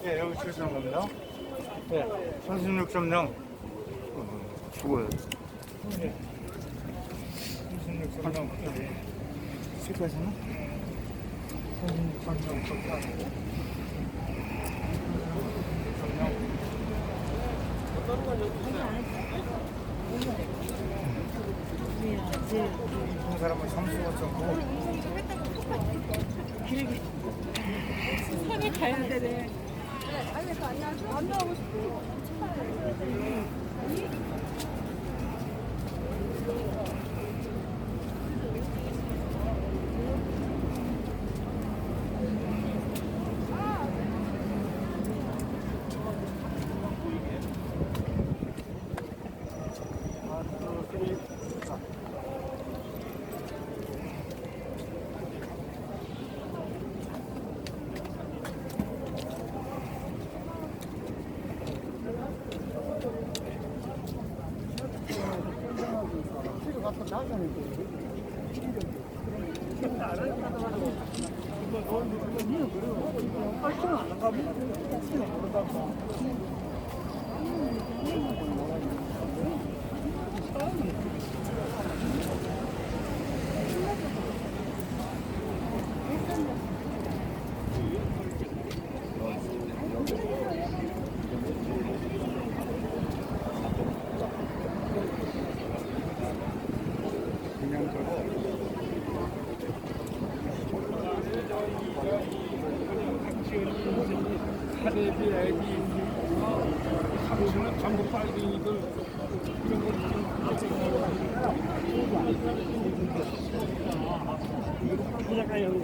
예, 여기 출시한 겁니다. 예, 36.0. 죽어요. 예. 36.0. 색깔이나? 36.0. 적당하고. 36.0. 이 사람은 35.9. 길게 산에 가야 되네. 아니, 안 나오고 싶어. 카레비, 애기, 삼촌은 전부 빨갱이들 이런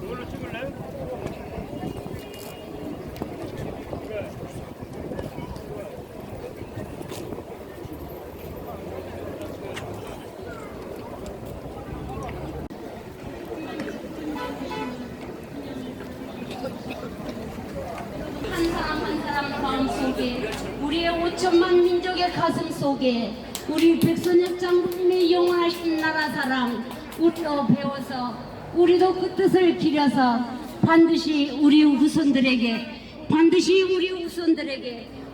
이걸로 찍을래? 한 사람 한 사람 마음 속에 우리의 5천만 민족의 가슴 속에 우리 백선엽 장군님의 영원하신 나라 사랑 우리도 배워서 우리도 그 뜻을 기려서 반드시 우리 후손들에게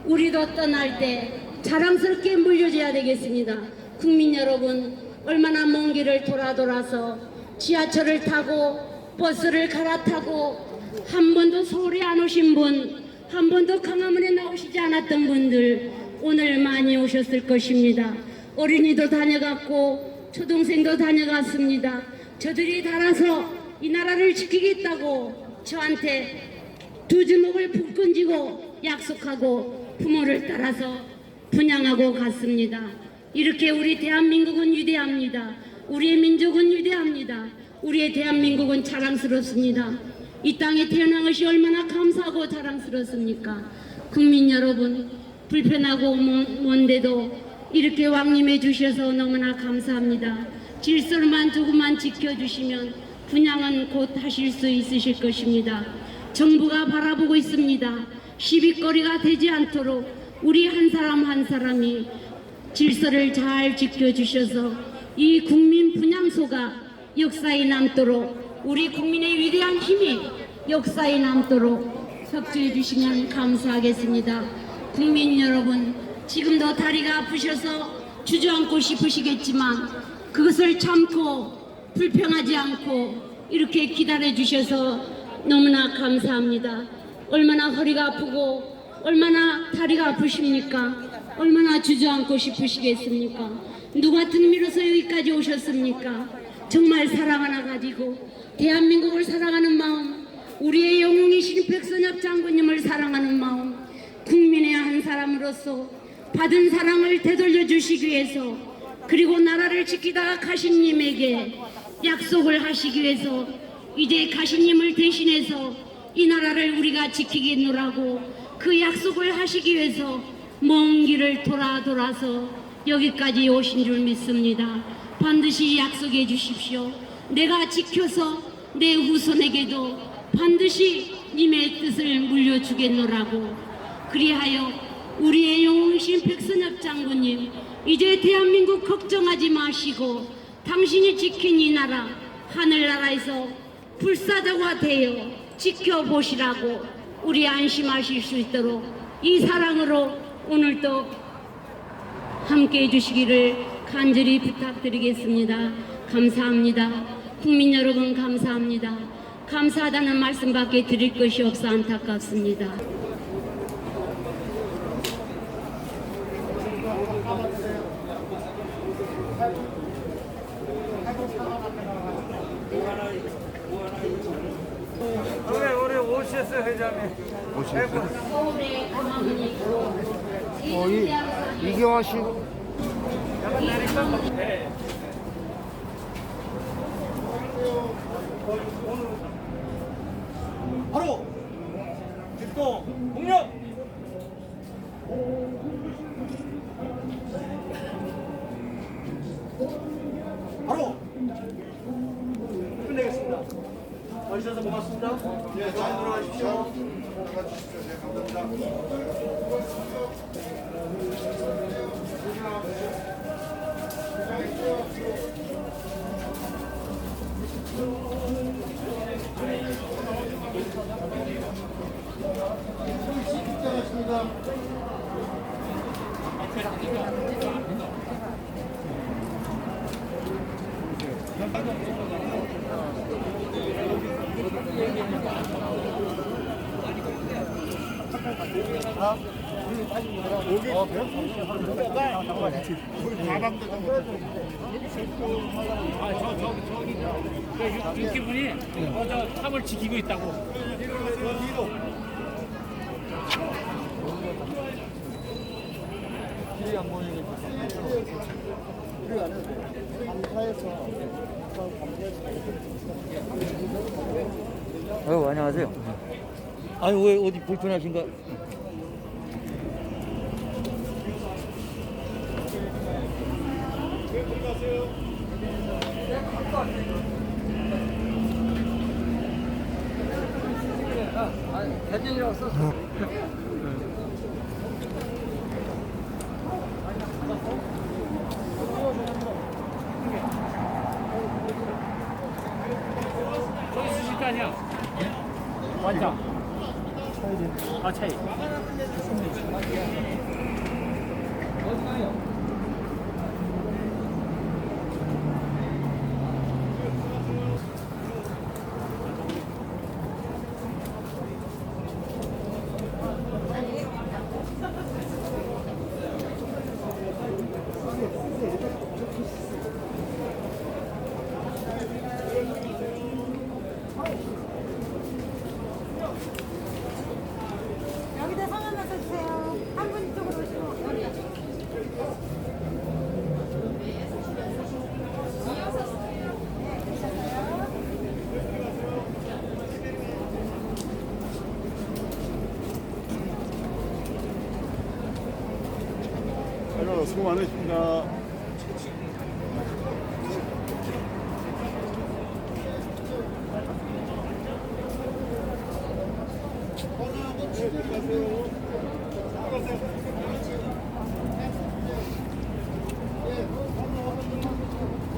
우리도 떠날 때 자랑스럽게 물려줘야 되겠습니다. 국민 여러분, 얼마나 먼 길을 돌아서 지하철을 타고 버스를 갈아타고 한 번도 서울에 안 오신 분, 한 번도 강화문에 나오시지 않았던 분들 오늘 많이 오셨을 것입니다. 어린이도 다녀갔고 초등생도 다녀갔습니다. 저들이 달아서 이 나라를 지키겠다고 저한테 두 주먹을 불끈 쥐고 약속하고 부모를 따라서 분양하고 갔습니다. 이렇게 우리 대한민국은 위대합니다. 우리의 민족은 위대합니다. 우리의 대한민국은 자랑스럽습니다. 이 땅에 태어난 것이 얼마나 감사하고 자랑스럽습니까? 국민 여러분, 불편하고 먼데도 이렇게 왕림해 주셔서 너무나 감사합니다. 질서만 조금만 지켜주시면 분양은 곧 하실 수 있으실 것입니다. 정부가 바라보고 있습니다. 시비거리가 되지 않도록 우리 한 사람 한 사람이 질서를 잘 지켜주셔서 이 국민 분향소가 역사에 남도록 우리 국민의 위대한 힘이 역사에 남도록 협조해 주시면 감사하겠습니다. 국민 여러분, 지금도 다리가 아프셔서 주저앉고 싶으시겠지만 그것을 참고 불평하지 않고 이렇게 기다려 주셔서 너무나 감사합니다. 얼마나 허리가 아프고 얼마나 다리가 아프십니까? 얼마나 주저앉고 싶으시겠습니까? 누가 등 밀어서 여기까지 오셨습니까? 정말 사랑 하나 가지고 대한민국을 사랑하는 마음, 우리의 영웅이신 백선엽 장군님을 사랑하는 마음, 국민의 한 사람으로서 받은 사랑을 되돌려 주시기 위해서, 그리고 나라를 지키다가 가신님에게 약속을 하시기 위해서 이제 가신님을 대신해서 이 나라를 우리가 지키겠노라고 그 약속을 하시기 위해서 먼 길을 돌아서 여기까지 오신 줄 믿습니다. 반드시 약속해 주십시오. 내가 지켜서 내 후손에게도 반드시 님의 뜻을 물려주겠노라고. 그리하여 우리의 영웅이신 백선엽 장군님, 이제 대한민국 걱정하지 마시고 당신이 지킨 이 나라 하늘나라에서 불사자가 되어 지켜보시라고 우리 안심하실 수 있도록 이 사랑으로 오늘도 함께 해주시기를 간절히 부탁드리겠습니다. 감사합니다. 국민 여러분 감사합니다. 감사하다는 말씀밖에 드릴 것이 없어 안타깝습니다. 우리 OCS 회장님. 서울에 가만히 있고 이경화 씨. 바로 집도 공력. 바로 끝내겠습니다. 와주셔서 고맙습니다. 네, 잘 들어가십시오. 들어가주십시오. 네, 감사합니다. 육기분이 저 탑을 지키고 있다고. 아유, 안녕하세요. 아유, 왜 어디 불편하신가? 대전이라고 썼어. 저기 쓰실 거 아니야? 완장. 아, 차이. 어디 가요? 여기다 성함 써주세요. 한 분 이쪽으로 오시고. 수고 많으십니다.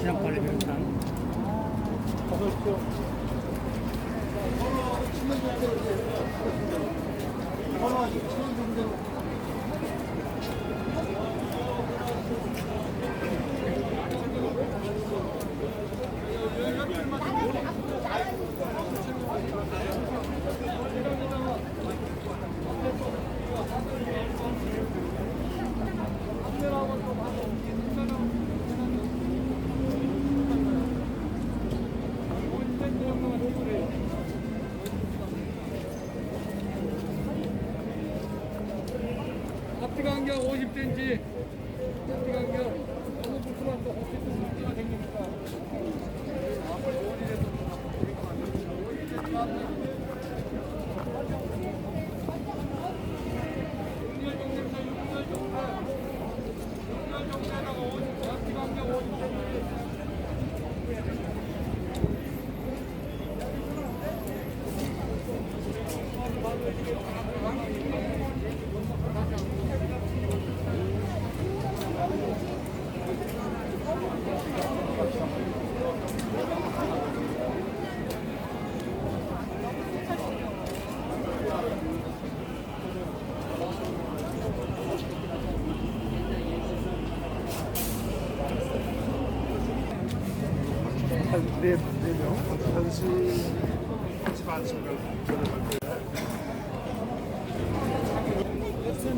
지난번에 그랬던. 앞뒤 간격 50cm, 앞뒤 간격 너무 부끄러워서 어쨌든 문제가 생기니까 앞을 원이라도 앞뒤 간격 50cm.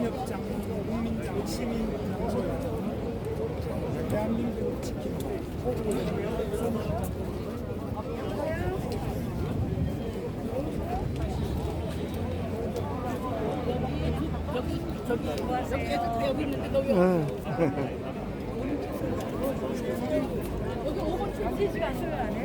협상, 국민당, 시민당, 대한민국을 지키는 여기 있는데 너 여기 5분 3시간 수요 안 해?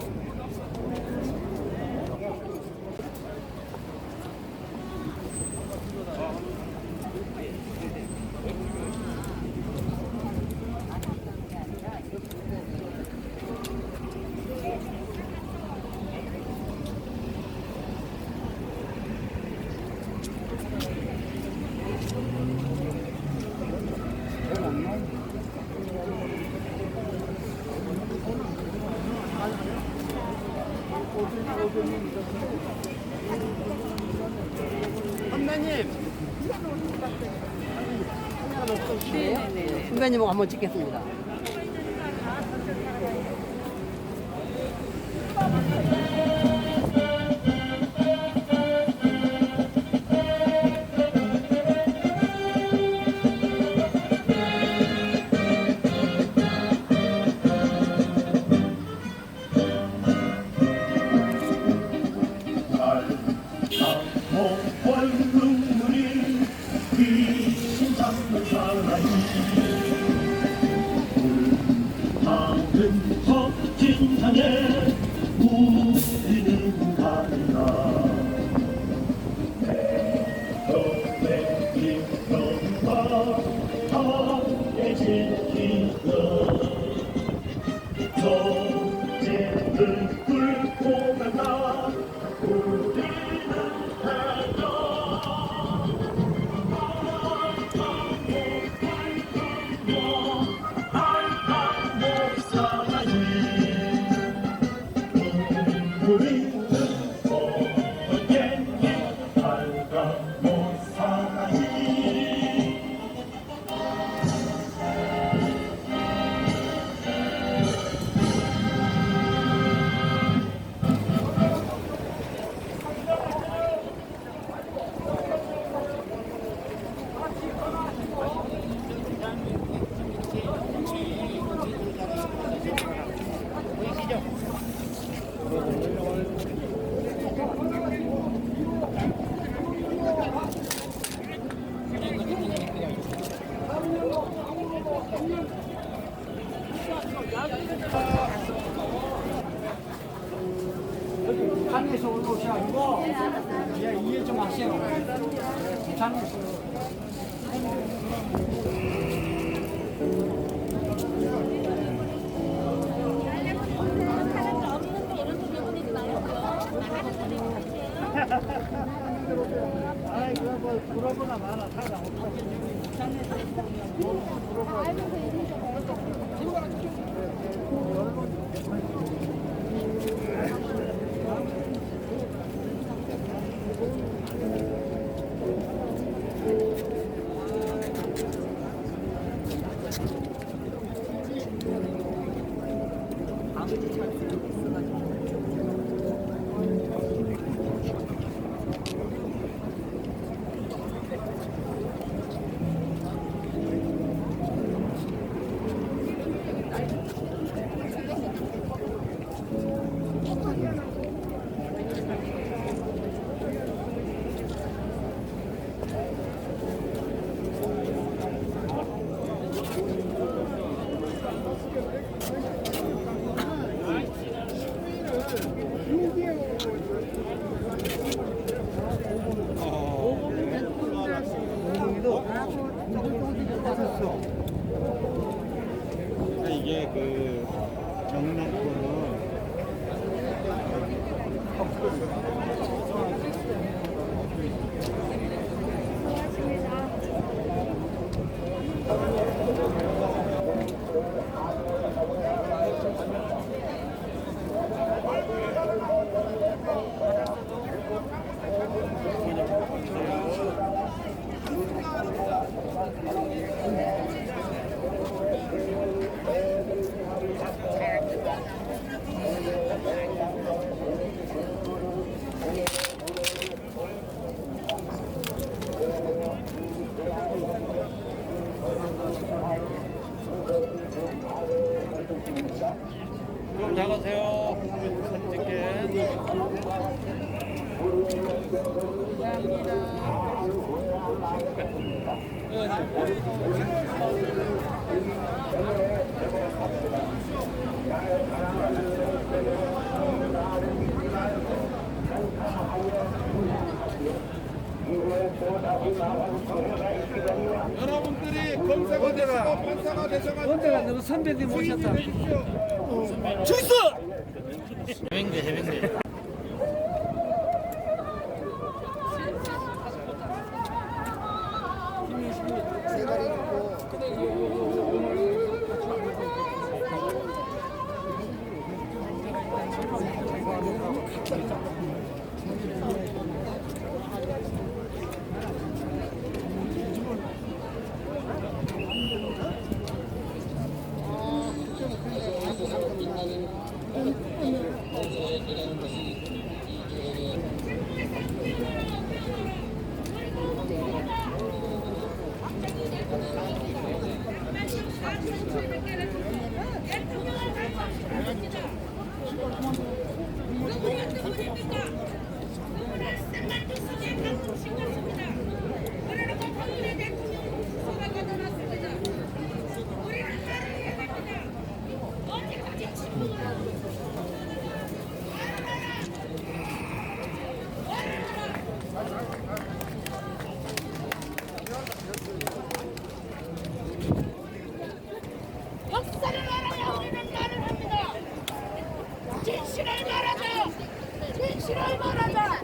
선배님 한번 찍겠습니다. 눈물이 귀신 잡는 사나이 작은 멋진 산에 우리는 간다 너의 기쁨과 함께 지키며 전쟁을 뚫고 간다 우리는 해적 우리는 어떻게 살다 못 살아이 부산에서 온 것이 아니고 이해 좀 하세요. 부산에서 사람도 없는 데 이런 데 내보내지 말고요. 나가는 데로 갈게요. 이게 그 영락권은 좀 나가세요. 사진 찍게. 여러분들이 검사가 되시고 판사가 되셔가지고 언제가 너무 선배님 모셨다. 해병대 해병대. 역사를 알아야 우리는 말을 합니다. 진실을 말하자. 진실을 말하자.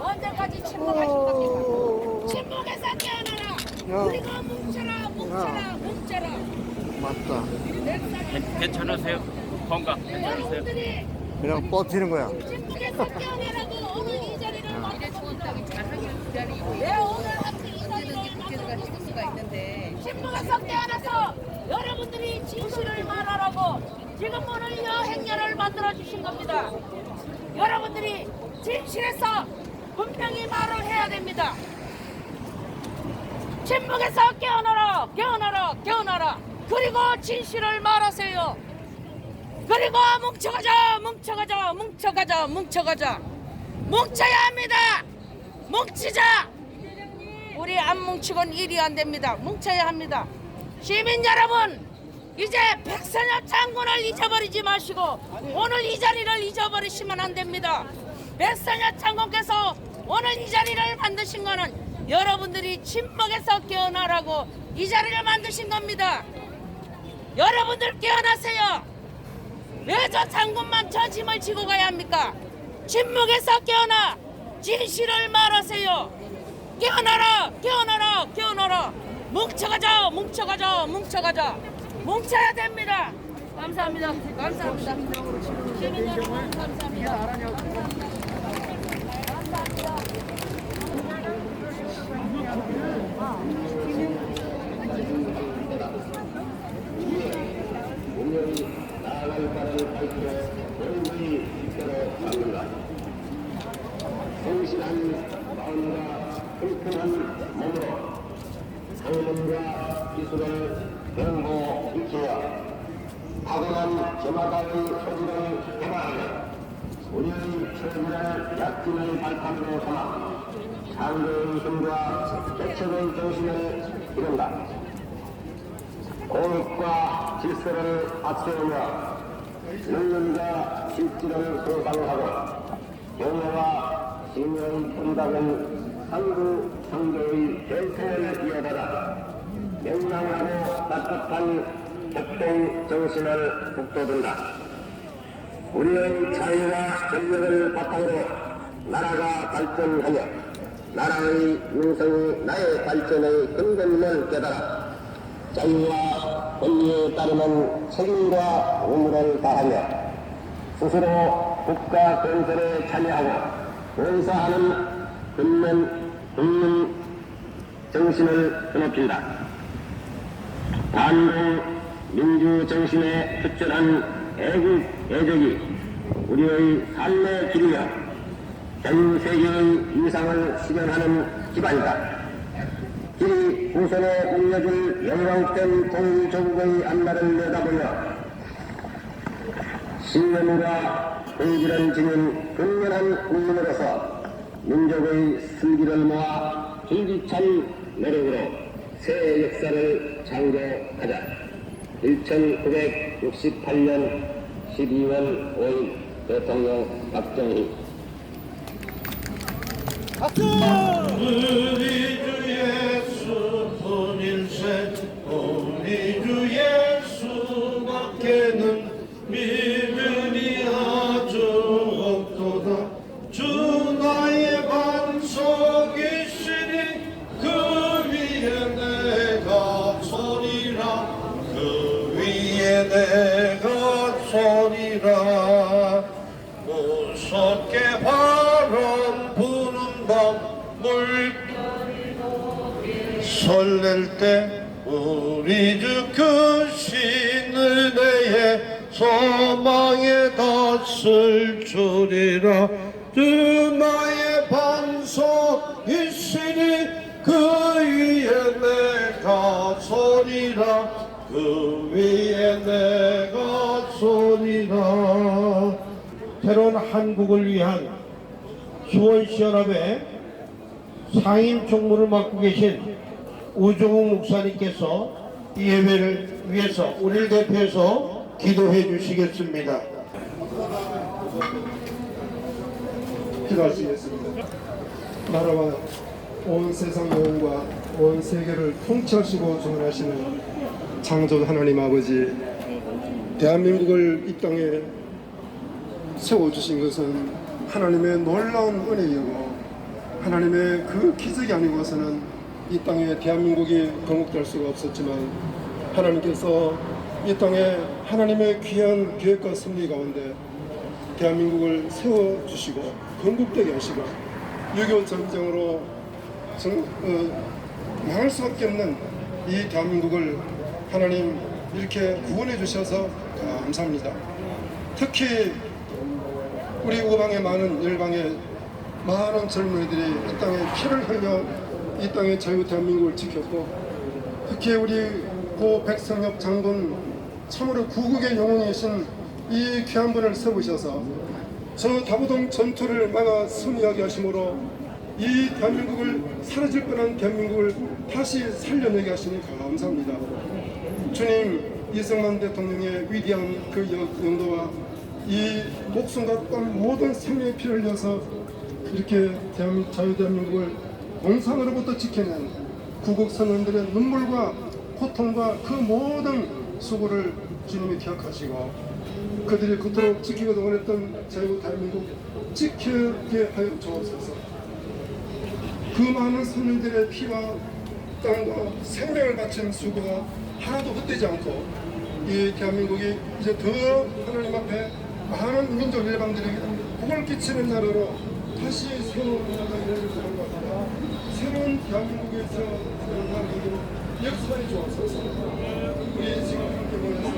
언제까지 침묵하실 겁니까? 침묵에서 깨어나라. 우리가 뭉쳐라 뭉쳐라 뭉쳐라. 맞다. 괜찮으세요? 건강 괜찮으세요? 여러분들이 그냥 버티는 거야. 침묵에서 깨어나라고 오늘 이 자리를 만들었습니다. 왜 오늘 하필 이 자리를 만들었습니까? 침묵에서 깨어나서 여러분들이 진실을 말하라고 지금 오늘 여행렬을 만들어 주신 겁니다. 여러분들이 진실에서 분명히 말을 해야 됩니다. 침묵에서 깨어나라 깨어나라 깨어나라. 그리고 진실을 말하세요. 그리고 뭉쳐가자 뭉쳐가자 뭉쳐가자 뭉쳐가자. 뭉쳐야 합니다. 뭉치자. 우리 안 뭉치곤 일이 안 됩니다. 뭉쳐야 합니다. 시민 여러분, 이제 백선엽 장군을 잊어버리지 마시고 오늘 이 자리를 잊어버리시면 안 됩니다. 백선엽 장군께서 오늘 이 자리를 만드신 거는 여러분들이 침묵에서 깨어나라고 이 자리를 만드신 겁니다. 여러분들 깨어나세요. 왜 저 장군만 저 짐을 지고 가야 합니까? 침묵에서 깨어나 진실을 말하세요. 깨어나라! 깨어나라! 깨어나라! 뭉쳐가자! 뭉쳐가자! 뭉쳐가자! 뭉쳐야 됩니다. 감사합니다. 감사합니다. 시민 여러분 감사합니다. 나아갈 바를 밝히며 영원히 있도록 합니다. 성실한 마음과 튼튼한 몸으로 학문과 기술을 연구시키며 타고난 저마다의 소질을 개발하며 우리의 철저한 약진의 발판으로 삼아 창조의 힘과 개척의 정신을 이룬다. 공익과 질서를 앞세우며 능력과 실질을 소상하고 영예와 신의 본당은 상부 상조의 전통을 이어받아 명랑하고 따뜻한 협동 정신을 북돋운다. 우리의 자유와 전력을 바탕으로 나라가 발전하며 나라의 융성이 나의 발전의 근본임을 깨달아 자유와 권리에 따르는 책임과 의무를 다하며 스스로 국가 건설에 참여하고 봉사하는 국민 정신을 드높인다. 반공 민주 정신에 투철한 애국 애적이 우리의 삶의 길이며 전 세계의 이상을 실현하는 기반이다. 길이 후손에 물려줄 영광된 통일조국의 앞날을 내다보며 신념과 동질한 지닌 근면한 국민으로서 민족의 슬기를 모아 줄기찬 노력으로 새 역사를 창조하자. 1968년 12월 5일 대통령 박정희. 우리 주 예수 본일세 우리 주 예수밖에는 믿음이 아주 없도다. 주 나의 반석이시니 그 위에 내가 서리라. 그 위에 내가 서리라. 무섭게 바람 부는 밤 물결이 설렐 때 우리 주 크신 은혜에 소망에 닿을 줄이라. 주 나의 반석이시니 그 위에 내가 서리라. 그 위에 내가 서리라. 새로운 한국을 위한 수원시연합의 상임 총무를 맡고 계신 우종욱 목사님께서 이 예배를 위해서 우리를 대표해서 기도해 주시겠습니다. 기도하시겠습니다. 나라와 온 세상 영혼과 온 세계를 통치하시고 주관하시는 창조 하나님 아버지, 대한민국을 이 땅에 세워주신 것은 하나님의 놀라운 은혜이고 하나님의 그 기적이 아니고서는 이 땅에 대한민국이 건국될 수가 없었지만 하나님께서 이 땅에 하나님의 귀한 계획과 섭리 가운데 대한민국을 세워주시고 건국되게 하시고 6.25 전쟁으로 망할 수밖에 없는 이 대한민국을 하나님 이렇게 구원해 주셔서 감사합니다. 특히 우리 우방의 많은 열방의 많은 젊은이들이 이 땅에 피를 흘려 이 땅의 자유 대한민국을 지켰고 특히 우리 고 백성엽 장군 참으로 구국의 영웅이신 이 귀한 분을 세우셔서 저 다부동 전투를 막아 승리하게 하심으로 이 대한민국을 사라질 뻔한 대한민국을 다시 살려내게 하시니 감사합니다. 주님, 이승만 대통령의 위대한 그 영도와 이 목숨과 땀 모든 생명의 피를 흘려서 이렇게 자유대한민국을 공산으로부터 지켜낸 구국 선원들의 눈물과 고통과 그 모든 수고를 주님이 기억하시고 그들이 그토록 지키고도 원했던 자유대한민국 지키게 하여 주옵소서. 그 많은 선민들의 피와 땅과 생명을 바치는 수고가 하나도 헛되지 않고 이 대한민국이 이제 더 하나님 앞에 많은 민족 일방들에게 복을 끼치는 나라로 다시 새로운 나라가 이루어질 것과 새로운 대한민국에서 새로운 나라로 역사에 주옵소서. 우리 지금 함께 모여서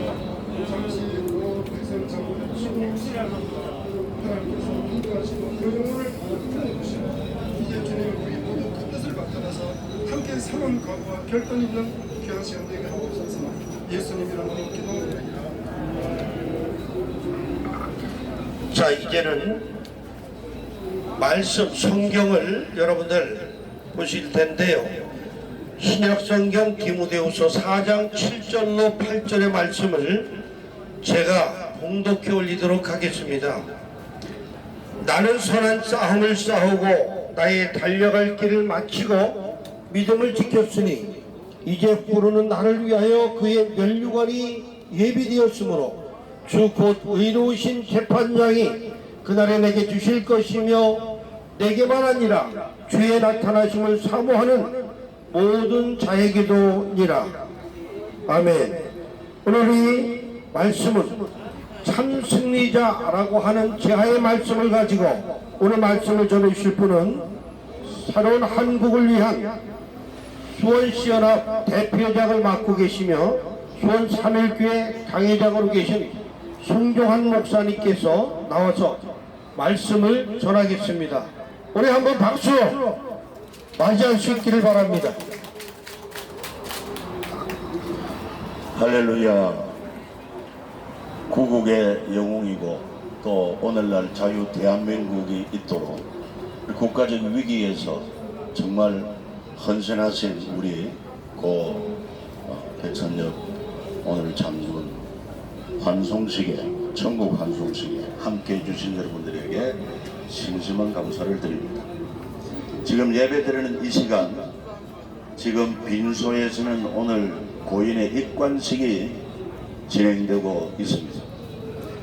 잠시 로 백성 장군의 추모를 하나님께서 인도하시고 그 영혼을 풀어주시고 이제 주님 우리 모두 그 뜻을 받들어서 함께 새로운 각오와 결단 있는 귀한 시간 되게 하고 있어서 예수님 이름으로 기도드립니다. 자, 이제는 말씀 성경을 여러분들 보실 텐데요. 신약성경 디모데후서 4장 7절로 8절의 말씀을 제가 봉독해 올리도록 하겠습니다. 나는 선한 싸움을 싸우고 나의 달려갈 길을 마치고 믿음을 지켰으니 이제 부르는 나를 위하여 그의 면류관이 예비되었으므로 주 곧 의로우신 재판장이 그날에 내게 주실 것이며 내게만 아니라 주의 나타나심을 사모하는 모든 자에게도니라. 아멘. 오늘 이 말씀은 참 승리자라고 하는 제하의 말씀을 가지고 오늘 말씀을 전해주실 분은 새로운 한국을 위한 수원시연합 대표장을 맡고 계시며 수원 3.1교회 당회장으로 계신 송종환 목사님께서 나와서 말씀을 전하겠습니다. 우리 한번 박수 맞이할 수 있기를 바랍니다. 할렐루야. 구국의 영웅이고 또 오늘날 자유 대한민국이 있도록 국가적 위기에서 정말 헌신하신 우리 고 백선엽 오늘 장군 환송식에 천국 환송식에 함께해 주신 여러분들에게 심심한 감사를 드립니다. 지금 예배드리는 이 시간 지금 빈소에서는 오늘 고인의 입관식이 진행되고 있습니다.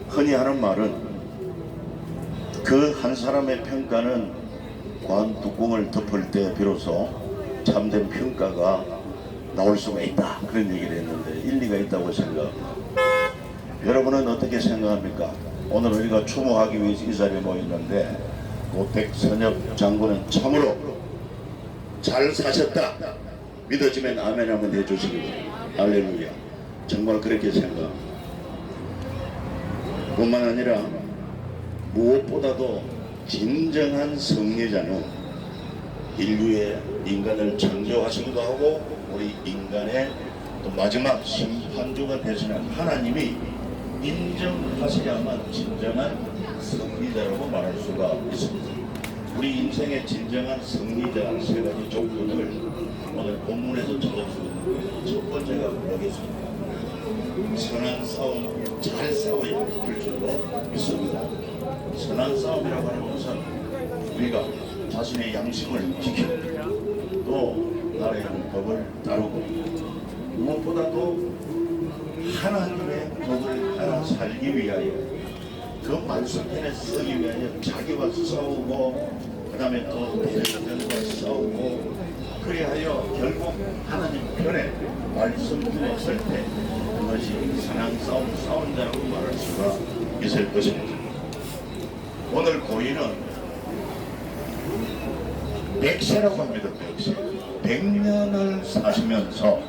흔히 하는 말은 그 한 사람의 평가는 관 뚜껑을 덮을 때 비로소 참된 평가가 나올 수가 있다, 그런 얘기를 했는데 일리가 있다고 생각합니다. 여러분은 어떻게 생각합니까? 오늘 우리가 추모하기 위해서 이 자리에 모였는데 고 백선엽 장군은 참으로 잘 사셨다 믿어지면 아멘 한번 해주시기 바랍니다. 할렐루야. 정말 그렇게 생각합니다. 뿐만 아니라 무엇보다도 진정한 승리자는 인류의 인간을 창조하시기도 하고 우리 인간의 또 마지막 심판주가 되시는 하나님이 인정하셔야만 진정한 승리자라고 말할 수가 있습니다. 우리 인생의 진정한 승리자 세 가지 조건을 오늘 본문에서 적어주는 첫 번째가 뭐겠습니까? 선한 싸움 잘 싸워야 할 줄로 믿습니다. 선한 싸움이라고 하는 것은 우리가 자신의 양심을 지키고 또 나라의 법을 따르고 무엇보다도 하나님의 법을 따라 살기 위하여 그 말씀편에 쓰기 위하여 자기와 싸우고 그 다음에 또 대적들과 싸우고 그리하여 결국 하나님 편에 말씀 편에 설 때 그것이 선한 싸움 싸운 자라고 말할 수가 있을 것입니다. 오늘 고인은 100세라고 합니다. 100세. 100년을 사시면서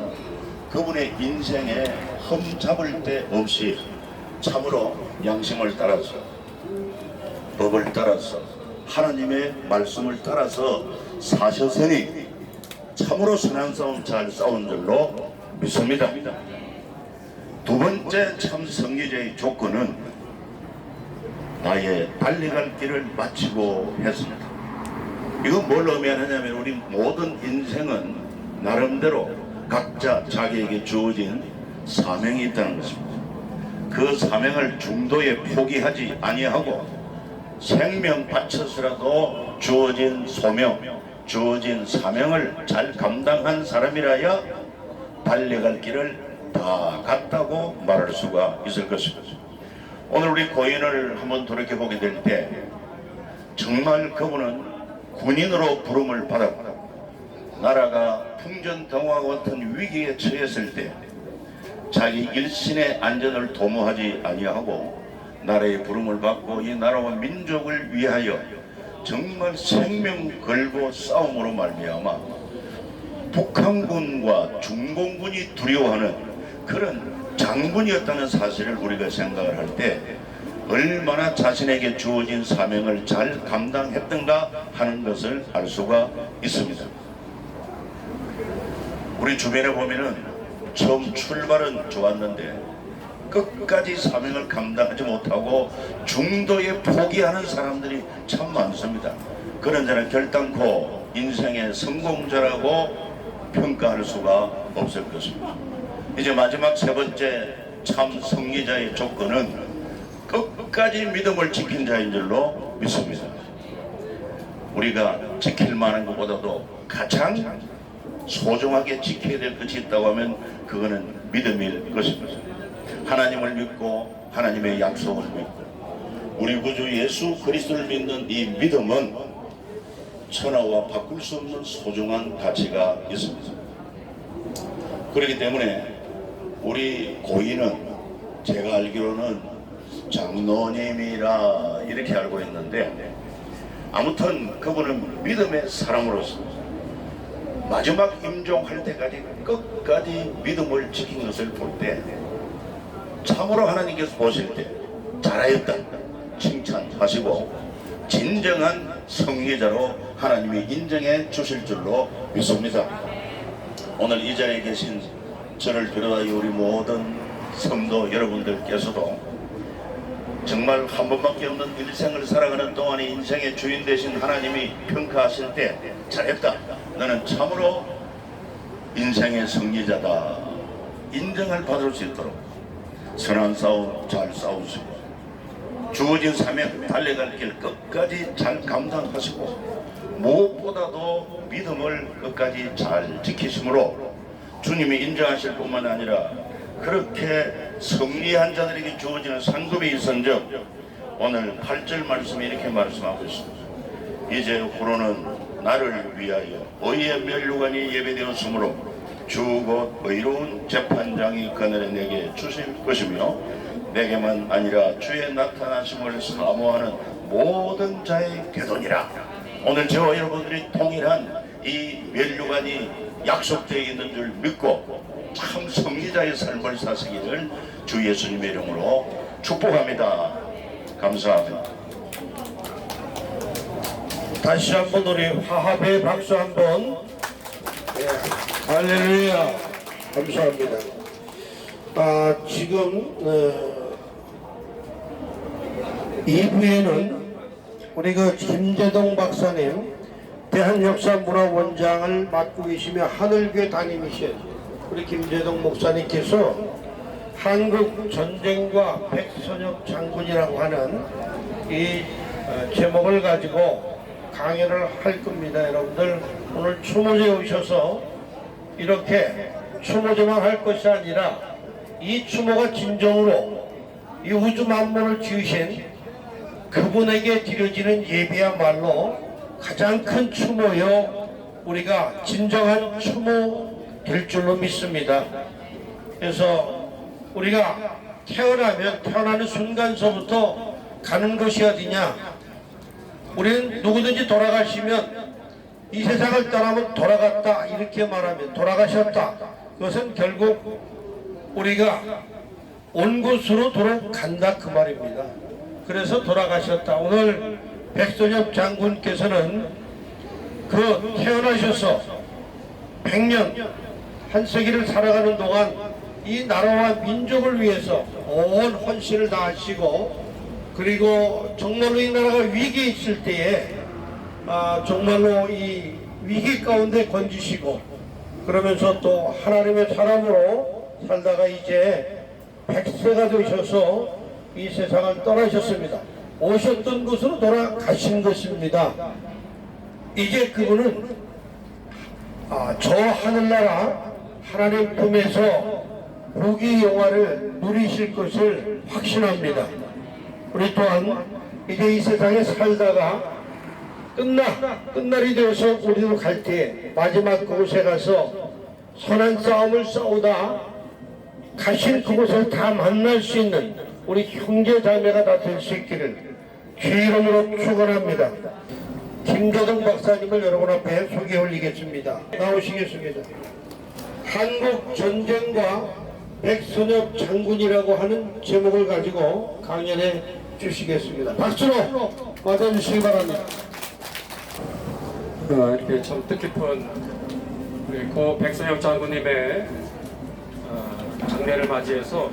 그분의 인생에 흠잡을 데 없이 참으로 양심을 따라서 법을 따라서 하나님의 말씀을 따라서 사셨으니 참으로 선한 싸움 잘 싸운 줄로 믿습니다. 두 번째 참 승리자의 조건은 나의 달려갈 길을 마치고 했습니다. 이건 뭘 의미하냐면 우리 모든 인생은 나름대로 각자 자기에게 주어진 사명이 있다는 것입니다. 그 사명을 중도에 포기하지 아니하고 생명 바쳐서라도 주어진 소명, 주어진 사명을 잘 감당한 사람이라야 달려갈 길을 다 갔다고 말할 수가 있을 것입니다. 오늘 우리 고인을 한번 돌이켜보게 될 때 정말 그분은 군인으로 부름을 받았고 나라가 풍전등화와 같은 위기에 처했을 때 자기 일신의 안전을 도모하지 아니하고 나라의 부름을 받고 이 나라와 민족을 위하여 정말 생명 걸고 싸움으로 말미암아 북한군과 중공군이 두려워하는 그런 장군이었다는 사실을 우리가 생각을 할 때 얼마나 자신에게 주어진 사명을 잘 감당했던가 하는 것을 알 수가 있습니다. 우리 주변에 보면은 처음 출발은 좋았는데 끝까지 사명을 감당하지 못하고 중도에 포기하는 사람들이 참 많습니다. 그런 자는 결단코 인생의 성공자라고 평가할 수가 없을 것입니다. 이제 마지막 세 번째 참 승리자의 조건은 끝까지 믿음을 지킨 자인 줄로 믿습니다. 우리가 지킬 만한 것보다도 가장 소중하게 지켜야 될 것이 있다고 하면 그거는 믿음일 것입니다. 하나님을 믿고 하나님의 약속을 믿고 우리 구주 예수 그리스도를 믿는 이 믿음은 천하와 바꿀 수 없는 소중한 가치가 있습니다. 그렇기 때문에 우리 고인은 제가 알기로는 장로님이라 이렇게 알고 있는데 아무튼 그분은 믿음의 사람으로서 마지막 임종할 때까지 끝까지 믿음을 지킨 것을 볼 때 참으로 하나님께서 보실 때 잘하였다 칭찬하시고 진정한 승리자로 하나님이 인정해 주실 줄로 믿습니다. 오늘 이 자리에 계신 저를 비롯하여 우리 모든 성도 여러분들께서도 정말 한 번밖에 없는 일생을 살아가는 동안에 인생의 주인 되신 하나님이 평가하실 때 잘했다, 너는 참으로 인생의 승리자다 인정을 받을 수 있도록 선한 싸움 잘 싸우시고 주어진 사명 달려갈 길 끝까지 잘 감당하시고 무엇보다도 믿음을 끝까지 잘 지키심으로 주님이 인정하실 뿐만 아니라 그렇게 승리한 자들에게 주어지는 상급이 있은즉 오늘 8절 말씀에 이렇게 말씀하고 있습니다. 이제 후로는 나를 위하여 의의 면류관이 예배되었으므로 주 곧 의로운 재판장이 그날에 내게 주실 것이며 내게만 아니라 주의 나타나심을 사모하는 모든 자의 궤도니라. 오늘 저와 여러분들이 동일한 이 면류관이 약속되어 있는 줄 믿고 참 승리자의 삶을 사시기를 주 예수님의 이름으로 축복합니다. 감사합니다. 다시 한번 우리 화합의 박수 한번. 할렐루야. 감사합니다. 지금 2부에는 우리 그 김재동 박사님 대한역사문화원장을 맡고 계시며 하늘교회 담임이신 우리 김재동 목사님께서 한국 전쟁과 백선엽 장군이라고 하는 이 제목을 가지고 강연을 할 겁니다. 여러분들 오늘 추모제에 오셔서 이렇게 추모제만 할 것이 아니라 이 추모가 진정으로 이 우주 만물을 지으신 그분에게 드려지는 예배야말로 가장 큰 추모요 우리가 진정한 추모 될 줄로 믿습니다. 그래서 우리가 태어나는 순간서부터 가는 곳이 어디냐, 우리는 누구든지 돌아가시면 이 세상을 떠나면 돌아갔다 이렇게 말하면 돌아가셨다, 그것은 결국 우리가 온 곳으로 돌아간다 그 말입니다. 그래서 돌아가셨다. 오늘 백선엽 장군께서는 그 태어나셔서 100년 한 세기를 살아가는 동안 이 나라와 민족을 위해서 온 헌신을 다하시고, 그리고 정말로 이 나라가 위기에 있을 때에 정말로 이 위기 가운데 건지시고, 그러면서 또 하나님의 사람으로 살다가 이제 100세가 되셔서 이 세상을 떠나셨습니다. 오셨던 곳으로 돌아가신 것입니다. 이제 그분은 저 하늘나라 하나님 품에서 무기 영화를 누리실 것을 확신합니다. 우리 또한 이제 이 세상에 살다가 끝날이 되어서 우리도 갈 때 마지막 그곳에 가서 선한 싸움을 싸우다 가신 그곳을 다 만날 수 있는 우리 형제 자매가 다 될 수 있기를 주 이름으로 축원합니다. 김교동 박사님을 여러분 앞에 소개 올리겠습니다. 나오시겠습니다. 한국 전쟁과 백선엽 장군이라고 하는 제목을 가지고 강연해 주시겠습니다. 박수로 맞아주시기 바랍니다. 이렇게 참 뜻깊은 우리 고 백선엽 장군님의 장례를 맞이해서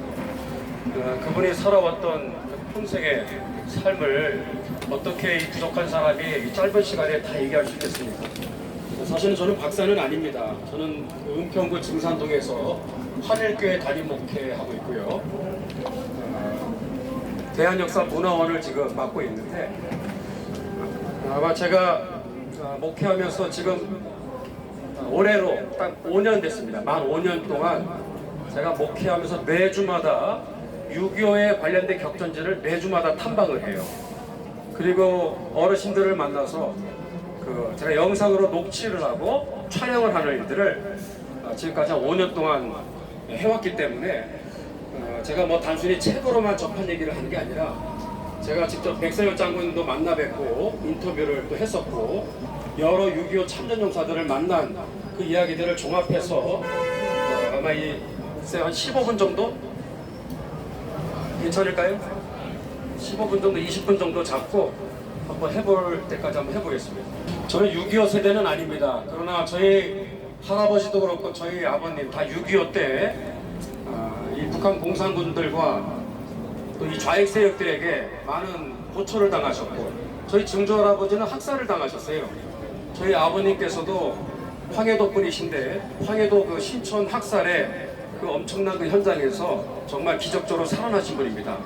그분이 살아왔던 평생의 삶을 어떻게 이 부족한 사람이 이 짧은 시간에 다 얘기할 수 있겠습니까? 사실은 저는 박사는 아닙니다. 저는 은평구 증산동에서 한일교회 담임 목회하고 있고요. 대한역사문화원을 지금 맡고 있는데 아마 제가 목회하면서 지금 올해로 딱 5년 됐습니다. 만 5년 동안 제가 목회하면서 매주마다 6.25에 관련된 격전지를 매주마다 탐방을 해요. 그리고 어르신들을 만나서 제가 영상으로 녹취를 하고 촬영을 하는 일들을 지금까지 한 5년 동안 해왔기 때문에 제가 뭐 단순히 책으로만 접한 얘기를 하는 게 아니라 제가 직접 백선엽 장군도 만나 뵙고 인터뷰를 또 했었고 여러 6.25 참전용사들을 만난 그 이야기들을 종합해서 아마 한 15분 정도? 괜찮을까요? 15분 정도, 20분 정도 잡고 한번 해볼 때까지 한번 해보겠습니다. 저는 6.25 세대는 아닙니다. 그러나 저희 할아버지도 그렇고 저희 아버님 다 6.25 때 이 북한 공산군들과 또 이 좌익 세력들에게 많은 고초를 당하셨고 저희 증조할아버지는 학살을 당하셨어요. 저희 아버님께서도 황해도 분이신데 황해도 그 신촌 학살의 그 엄청난 그 현장에서 정말 기적적으로 살아나신 분입니다.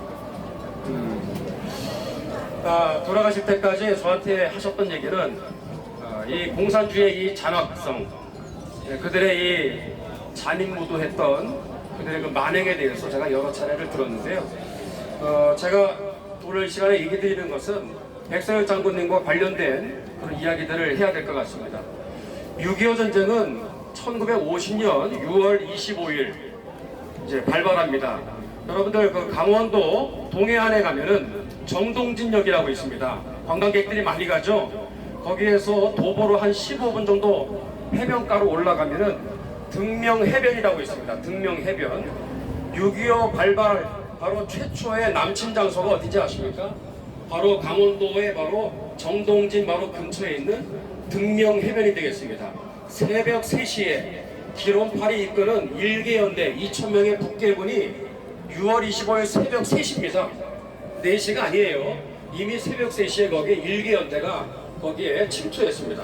돌아가실 때까지 저한테 하셨던 얘기는 이 공산주의의 이 잔악성, 그들의 이 잔인무도했던 그들의 그 만행에 대해서 제가 여러 차례를 들었는데요. 제가 오늘 이 시간에 얘기 드리는 것은 백선엽 장군님과 관련된 그런 이야기들을 해야 될 것 같습니다. 6.25 전쟁은 1950년 6월 25일 이제 발발합니다. 여러분들 그 강원도 동해안에 가면은 정동진역이라고 있습니다. 관광객들이 많이 가죠. 거기에서 도보로 한 15분 정도 해변가로 올라가면은 등명해변이라고 있습니다. 등명해변. 6.25 발발 바로 최초의 남침 장소가 어딘지 아십니까? 바로 강원도의 바로 정동진 바로 근처에 있는 등명해변이 되겠습니다. 새벽 3시에 기론팔이 이끄는 일개연대 2,000명의 북계군이 6월 25일 새벽 3시입니다. 4시가 아니에요. 이미 새벽 3시에 거기에 일개연대가 거기에 침투했습니다.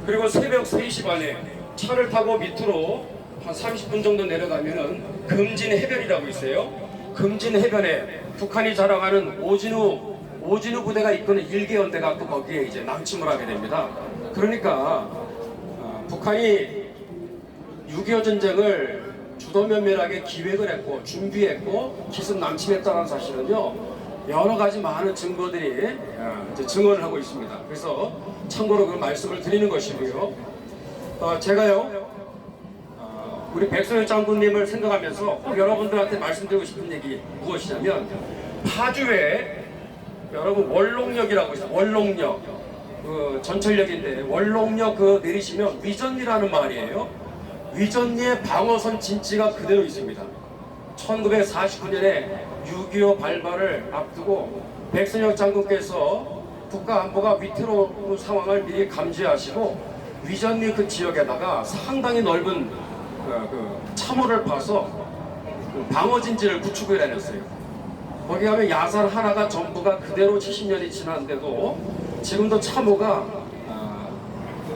그리고 새벽 3시 반에 차를 타고 밑으로 한 30분 정도 내려가면은 금진해변이라고 있어요. 금진해변에 북한이 자랑하는 오진우 부대가 이끄는 일개연대가 또 거기에 이제 남침을 하게 됩니다. 그러니까 북한이 6.25 전쟁을 주도면밀하게 기획을 했고 준비했고 기습 남침했다는 사실은요 여러 가지 많은 증거들이 이제 증언을 하고 있습니다. 그래서 참고로 그 말씀을 드리는 것이고요. 제가요 우리 백선엽 장군님을 생각하면서 꼭 여러분들한테 말씀드리고 싶은 얘기 무엇이냐면 파주에 여러분 월롱역이라고 있어요. 월롱역 그 전철역인데 월롱역 그 내리시면 위전리라는 마을이에요. 위전리의 방어선 진지가 그대로 있습니다. 1949년에 6.25 발발을 앞두고 백선엽 장군께서 국가 안보가 위태로운 상황을 미리 감지하시고 위전리 그 지역에다가 상당히 넓은 그 참호를 파서 그 방어진지를 구축을 해냈어요. 거기 가면 야산 하나가 전부가 그대로 70년이 지났는데도 지금도 참호가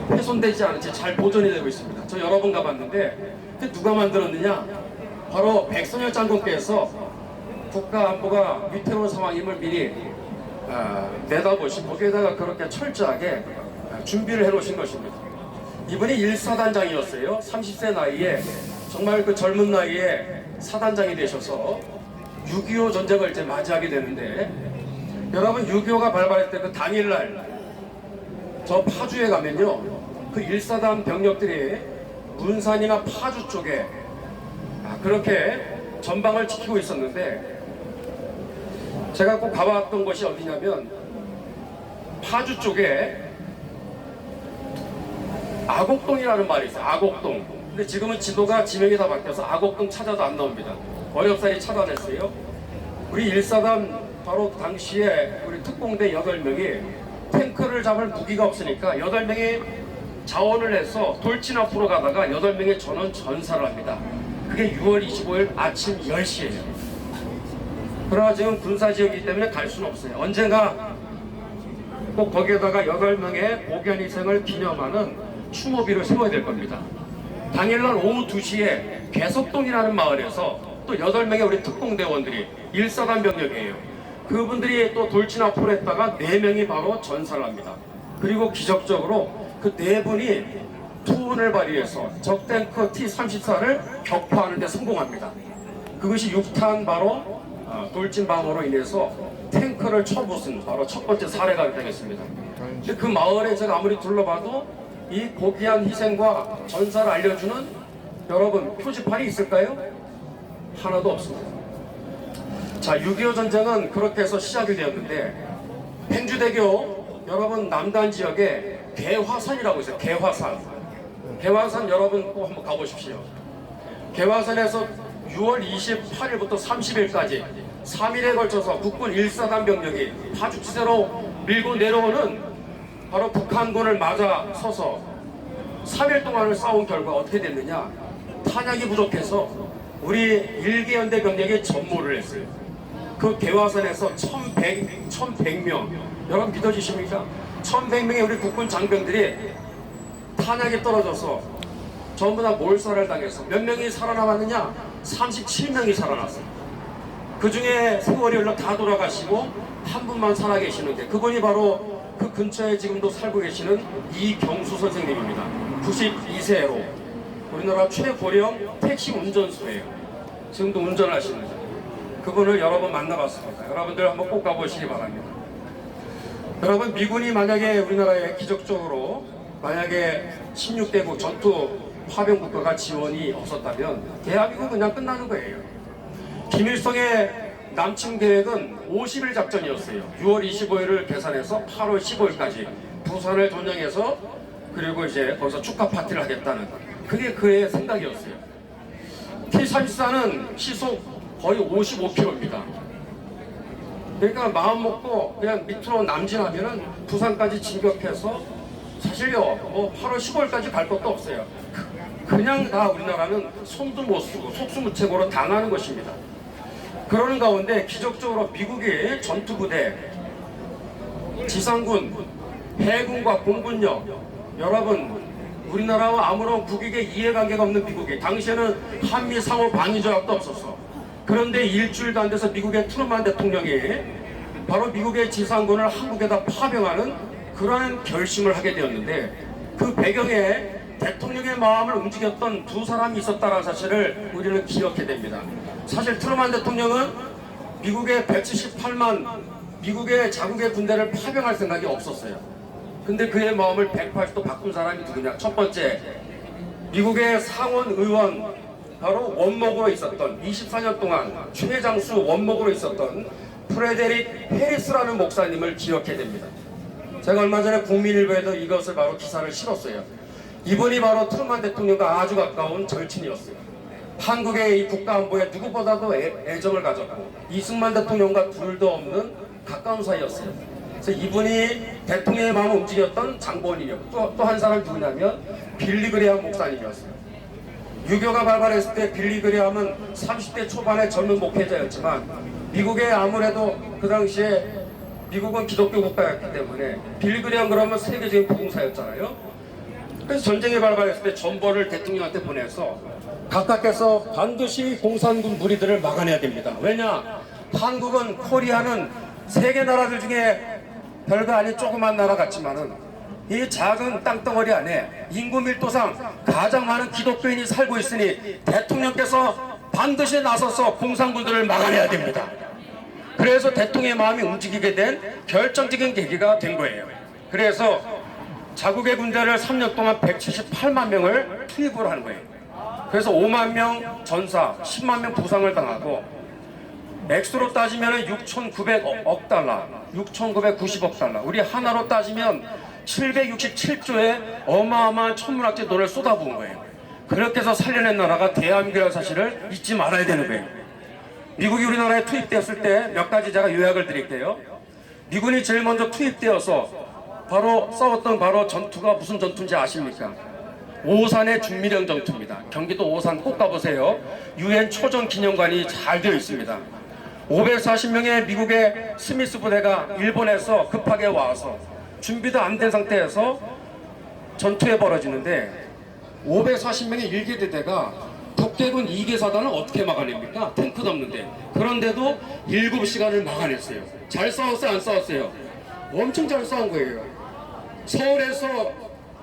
훼손되지 않은 채 잘 보존이 되고 있습니다. 저 여러 번 가봤는데 그 누가 만들었느냐? 바로 백선엽 장군께서 국가 안보가 위태로운 상황임을 미리 내다보시고 거기에다가 그렇게 철저하게 준비를 해놓으신 것입니다. 이분이 1사단장이었어요. 30세 나이에 정말 그 젊은 나이에 사단장이 되셔서 6.25 전쟁을 이제 맞이하게 되는데 여러분 6.25가 발발할 때 그 당일날 저 파주에 가면요, 그 1사단 병력들이 문산이나 파주 쪽에 그렇게 전방을 지키고 있었는데, 제가 꼭 가봤던 곳이 어디냐면 파주 쪽에 아곡동이라는 말이 있어요. 아곡동. 근데 지금은 지도가 지명이 다 바뀌어서 아곡동 찾아도 안 나옵니다. 어렵사리 찾아냈어요. 우리 1사단 바로 당시에 우리 특공대 8명이 탱크를 잡을 무기가 없으니까 8명이 자원을 해서 돌진 앞으로 가다가 8명의 전원 전사를 합니다. 그게 6월 25일 아침 10시예요. 그러나 지금 군사지역이기 때문에 갈 수는 없어요. 언젠가 꼭 거기에다가 8명의 복연 희생을 기념하는 추모비를 세워야 될 겁니다. 당일날 오후 2시에 괴석동이라는 마을에서 또 8명의 우리 특공대원들이 1사단 병력이에요. 그분들이 또 돌진 앞으로 했다가 4명이 바로 전사를 합니다. 그리고 기적적으로 그 4분이 투혼을 발휘해서 적탱크 T-34를 격파하는 데 성공합니다. 그것이 6탄 바로 돌진 방어로 인해서 탱크를 쳐부순 바로 첫 번째 사례가 되겠습니다. 근데 그 마을에 제가 아무리 둘러봐도 이 고귀한 희생과 전사를 알려주는 여러분 표지판이 있을까요? 하나도 없습니다. 자, 6.25 전쟁은 그렇게 해서 시작이 되었는데, 행주대교 여러분 남단 지역에 개화산이라고 있어요. 개화산. 개화산 여러분 꼭 한번 가보십시오. 개화산에서 6월 28일부터 30일까지 3일에 걸쳐서 국군 1사단 병력이 파주지대로 밀고 내려오는 바로 북한군을 맞아 서서 3일 동안을 싸운 결과 어떻게 됐느냐, 탄약이 부족해서 우리 1개 연대 병력이 전몰을 했어요. 그 개화산에서 1100명, 여러분 믿어지십니까? 1100명의 우리 국군 장병들이 탄약이 떨어져서 전부 다 몰살을 당해서 몇 명이 살아남았느냐? 37명이 살아났어요. 그 중에 세월이 흘러 다 돌아가시고 한 분만 살아계시는데, 그분이 바로 그 근처에 지금도 살고 계시는 이경수 선생님입니다. 92세로 우리나라 최고령 택시 운전수예요. 지금도 운전하시는 그분을 여러 번 만나봤습니다. 여러분들 한번 꼭 가보시기 바랍니다. 여러분, 미군이 만약에 우리나라에 기적적으로 만약에 16대국 전투 파병 국가가 지원이 없었다면 대한민국은 그냥 끝나는 거예요. 김일성의 남침 계획은 50일 작전이었어요. 6월 25일을 계산해서 8월 15일까지 부산을 점령해서 그리고 이제 거기서 축하 파티를 하겠다는, 그게 그의 생각이었어요. T-34는 시속 거의 55km입니다. 그러니까 마음 먹고 그냥 밑으로 남진하면은 부산까지 진격해서 사실요 8월 15일까지 갈 것도 없어요. 그냥 다 우리나라는 손도 못 쓰고 속수무책으로 당하는 것입니다. 그러는 가운데 기적적으로 미국의 전투부대, 지상군, 해군과 공군력, 여러분 우리나라와 아무런 국익에 이해관계가 없는 미국이, 당시에는 한미 상호 방위조약도 없었어. 그런데 일주일도 안 돼서 미국의 트루먼 대통령이 바로 미국의 지상군을 한국에다 파병하는 그러한 결심을 하게 되었는데, 그 배경에 대통령의 마음을 움직였던 두 사람이 있었다는 사실을 우리는 기억해야 됩니다. 사실 트루먼 대통령은 미국의 178만 미국의 자국의 군대를 파병할 생각이 없었어요. 근데 그의 마음을 180도 바꾼 사람이 누구냐? 첫 번째, 미국의 상원 의원, 바로 원목으로 있었던 24년 동안 최장수 원목으로 있었던 프레데릭 해리스라는 목사님을 기억해야 됩니다. 제가 얼마 전에 국민일보에도 이것을 바로 기사를 실었어요. 이분이 바로 트루먼 대통령과 아주 가까운 절친이었어요. 한국의 이 국가안보에 누구보다도 애정을 가졌고 이승만 대통령과 둘도 없는 가까운 사이였어요. 그래서 이분이 대통령의 마음을 움직였던 장본인이었고, 또 한 사람 누구냐면 빌리 그레함 목사님이었어요. 유교가 발발했을 때 빌리 그레함은 30대 초반의 젊은 목회자였지만, 미국에 아무래도 그 당시에 미국은 기독교 국가였기 때문에 빌리 그레함 그러면 세계적인 부흥사였잖아요. 그래서 전쟁이 발발했을 때 전보를 대통령한테 보내서 각각께서 반드시 공산군 무리들을 막아내야 됩니다. 왜냐? 한국은, 코리아는 세계 나라들 중에 별거 아닌 조그만 나라 같지만은 이 작은 땅덩어리 안에 인구 밀도상 가장 많은 기독교인이 살고 있으니 대통령께서 반드시 나서서 공산군들을 막아내야 됩니다. 그래서 대통령의 마음이 움직이게 된 결정적인 계기가 된 거예요. 그래서 자국의 군대를 3년 동안 178만 명을 투입을 하는 거예요. 그래서 5만 명 전사, 10만 명 부상을 당하고 액수로 따지면 6,900억 달러, 6,990억 달러. 우리 하나로 따지면 767조의 어마어마한 천문학적 돈을 쏟아부은 거예요. 그렇게 해서 살려낸 나라가 대한민국이라는 사실을 잊지 말아야 되는 거예요. 미국이 우리나라에 투입되었을 때 몇 가지 제가 요약을 드릴게요. 미군이 제일 먼저 투입되어서 바로 싸웠던 바로 전투가 무슨 전투인지 아십니까? 오산의 중미령 전투입니다. 경기도 오산 꼭 가보세요. 유엔 초전 기념관이 잘 되어 있습니다. 540명의 미국의 스미스 부대가 일본에서 급하게 와서 준비도 안 된 상태에서 전투에 벌어지는데 540명의 1개 대대가 북대군 2개 사단을 어떻게 막아냅니까? 탱크도 없는데. 그런데도 7시간을 막아냈어요. 잘 싸웠어요? 안 싸웠어요? 엄청 잘 싸운 거예요. 서울에서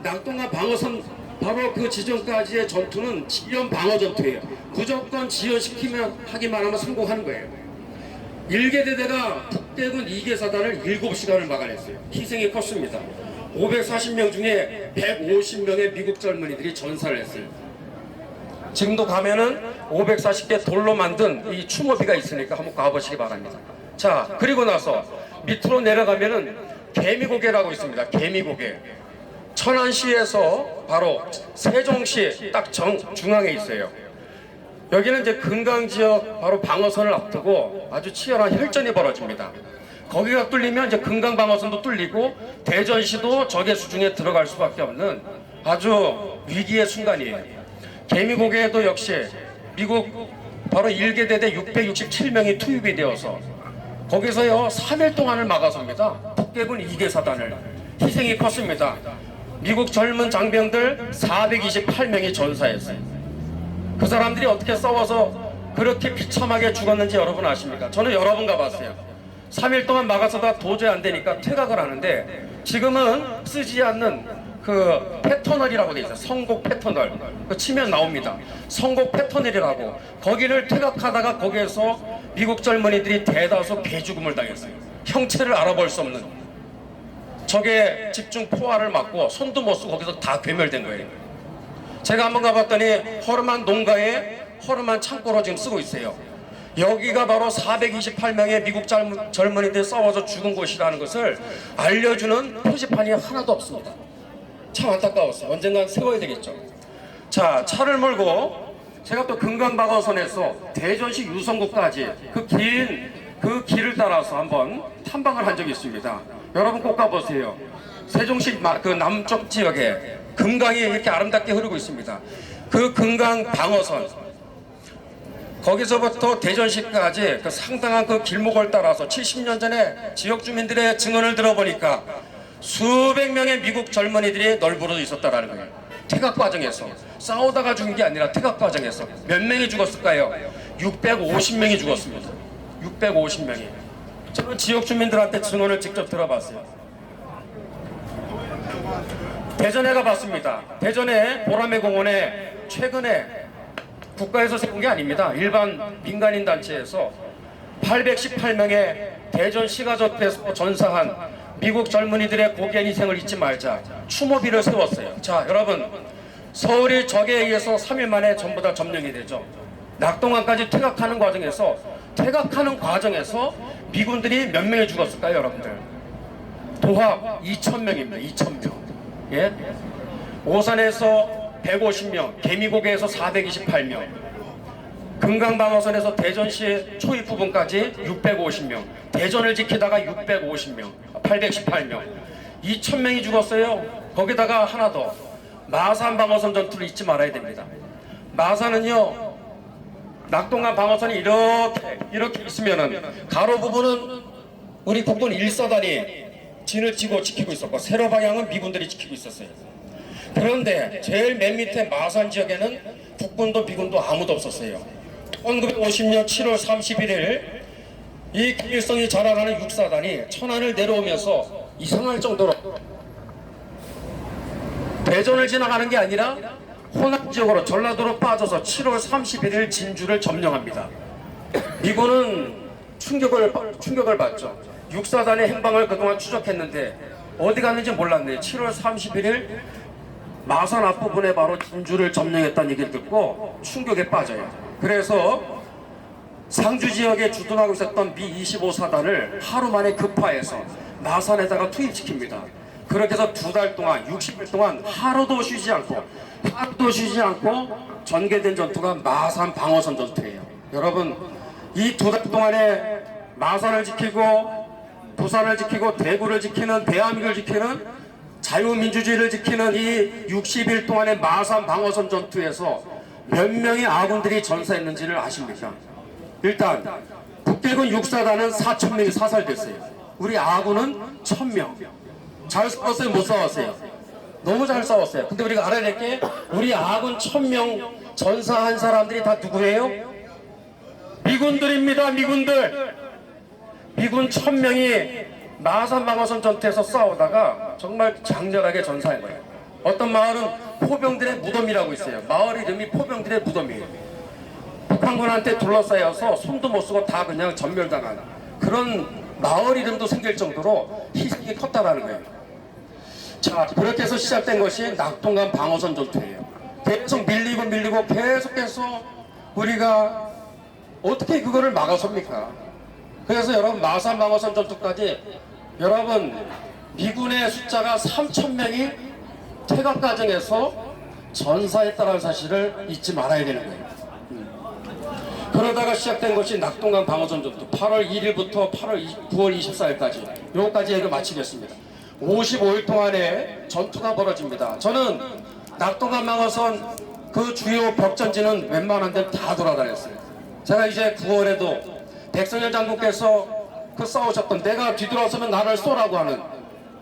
낙동강 방어선 바로 그 지점까지의 전투는 지연 방어 전투예요. 무조건 지연시키면 하기만 하면 성공하는 거예요. 1개 대대가 북대군 2개 사단을 7시간을 막아냈어요. 희생이 컸습니다. 540명 중에 150명의 미국 젊은이들이 전사를 했어요. 지금도 가면은 540개 돌로 만든 이 추모비가 있으니까 한번 가보시기 바랍니다. 자, 그리고 나서 밑으로 내려가면은 개미고개라고 있습니다. 개미고개. 천안시에서 바로 세종시 딱 중앙에 있어요. 여기는 이제 금강 지역 바로 방어선을 앞두고 아주 치열한 혈전이 벌어집니다. 거기가 뚫리면 이제 금강 방어선도 뚫리고 대전시도 적의 수중에 들어갈 수밖에 없는 아주 위기의 순간이에요. 개미고개에도 역시 미국 바로 1개 대대 667명이 투입이 되어서 거기서요 3일 동안을 막아섭니다. 북대군 2개 사단을. 희생이 컸습니다. 미국 젊은 장병들 428명이 전사했어요. 그 사람들이 어떻게 싸워서 그렇게 비참하게 죽었는지 여러분 아십니까? 저는 여러 번 가봤어요. 3일 동안 막아서다 도저히 안 되니까 퇴각을 하는데 지금은 쓰지 않는 그 패터널이라고 돼 있어요. 성곡 패터널. 그 치면 나옵니다. 성곡 패터널이라고. 거기를 퇴각하다가 거기에서 미국 젊은이들이 대다수 개죽음을 당했어요. 형체를 알아볼 수 없는 적의 집중 포화를 맞고 손도 못 쓰고 거기서 다 괴멸된 거예요. 제가 한번 가봤더니 허름한 농가에 허름한 창고로 지금 쓰고 있어요. 여기가 바로 428명의 미국 젊은이들이 싸워서 죽은 곳이라는 것을 알려주는 표지판이 하나도 없습니다. 참 안타까웠어요. 언젠간 세워야 되겠죠. 자, 차를 몰고 제가 또 금강방어선에서 대전시 유성구까지 그 길을 따라서 한번 탐방을 한 적이 있습니다. 여러분 꼭 가보세요. 세종시 그 남쪽 지역에 금강이 이렇게 아름답게 흐르고 있습니다. 그 금강 방어선 거기서부터 대전시까지 그 상당한 그 길목을 따라서 70년 전에 지역 주민들의 증언을 들어보니까 수백 명의 미국 젊은이들이 널브러져 있었다라는 거예요. 퇴각 과정에서 싸우다가 죽은 게 아니라 퇴각 과정에서 몇 명이 죽었을까요? 650명이 죽었습니다. 650명이. 저는 지역 주민들한테 증언을 직접 들어봤어요. 대전에 가봤습니다. 대전에 보라매 공원에 최근에 국가에서 세운 게 아닙니다. 일반 민간인 단체에서 818명의 대전시가 접해서 전사한 미국 젊은이들의 고귀한 희생을 잊지 말자 추모비를 세웠어요. 자, 여러분, 서울이 적에 의해서 3일 만에 전부 다 점령이 되죠. 낙동강까지 퇴각하는 과정에서 미군들이 몇 명이 죽었을까요, 여러분들? 도합 2,000명입니다. 2,000명. 예? 오산에서 150명, 개미고개에서 428명, 금강방어선에서 대전시 초입 부분까지 650명, 대전을 지키다가 650명, 818명, 2,000명이 죽었어요. 거기다가 하나 더, 마산 방어선 전투를 잊지 말아야 됩니다. 마산은요, 낙동강 방어선이 이렇게 있으면은 가로 부분은 우리 국군 1사단이 진을 치고 지키고 있었고 세로 방향은 미군들이 지키고 있었어요. 그런데 제일 맨 밑에 마산 지역에는 국군도 미군도 아무도 없었어요. 1950년 7월 31일 이 기일성이 자라나는 6사단이 천안을 내려오면서 이상할 정도로 대전을 지나가는 게 아니라 호남 지역으로 전라도로 빠져서 7월 31일 진주를 점령합니다. 미군은 충격을 받죠. 6사단의 행방을 그동안 추적했는데 어디 갔는지 몰랐네. 7월 31일 마산 앞부분에 바로 진주를 점령했다는 얘기를 듣고 충격에 빠져요. 그래서 상주 지역에 주둔하고 있었던 미-25사단을 하루 만에 급파해서 마산에다가 투입시킵니다. 그렇게 해서 2달 동안 60일 동안 하루도 쉬지 않고 전개된 전투가 마산 방어선 전투예요. 여러분, 이 2달 동안에 마산을 지키고 부산을 지키고 대구를 지키는, 대한민국을 지키는, 자유민주주의를 지키는 이 60일 동안의 마산 방어선 전투에서 몇 명의 아군들이 전사했는지를 아십니까? 일단 북길군 6사단은 4,000명이 사살됐어요. 우리 아군은 1,000명. 잘 싸웠어요? 못 싸웠어요? 너무 잘 싸웠어요. 근데 우리가 알아야 될 게, 우리 아군 1,000명 전사한 사람들이 다 누구예요? 미군들입니다. 미군들. 미군 1,000명이 마산 방어선 전투에서 싸우다가 정말 장렬하게 전사한 거예요. 어떤 마을은 포병들의 무덤이라고 있어요. 마을 이름이 포병들의 무덤이에요. 북한군한테 둘러싸여서 손도 못 쓰고 다 그냥 전멸당한 그런 마을 이름도 생길 정도로 희생이 컸다라는 거예요. 자, 그렇게 해서 시작된 것이 낙동강 방어선 전투예요. 계속 밀리고 계속해서 우리가 어떻게 그거를 막아섭니까? 그래서 여러분, 마산 방어선 전투까지 여러분, 미군의 숫자가 3,000명이 퇴각 과정에서 전사했다는 사실을 잊지 말아야 되는 거예요. 그러다가 시작된 것이 낙동강 방어선 전투, 8월 1일부터 9월 24일까지, 요거까지 얘기를 마치겠습니다. 55일 동안의 전투가 벌어집니다. 저는 낙동강 방어선 그 주요 벽전지는 웬만한 데는 다 돌아다녔어요. 제가 이제 9월에도 백성열 장군께서 그 싸우셨던, 내가 뒤돌아서면 나를 쏘라고 하는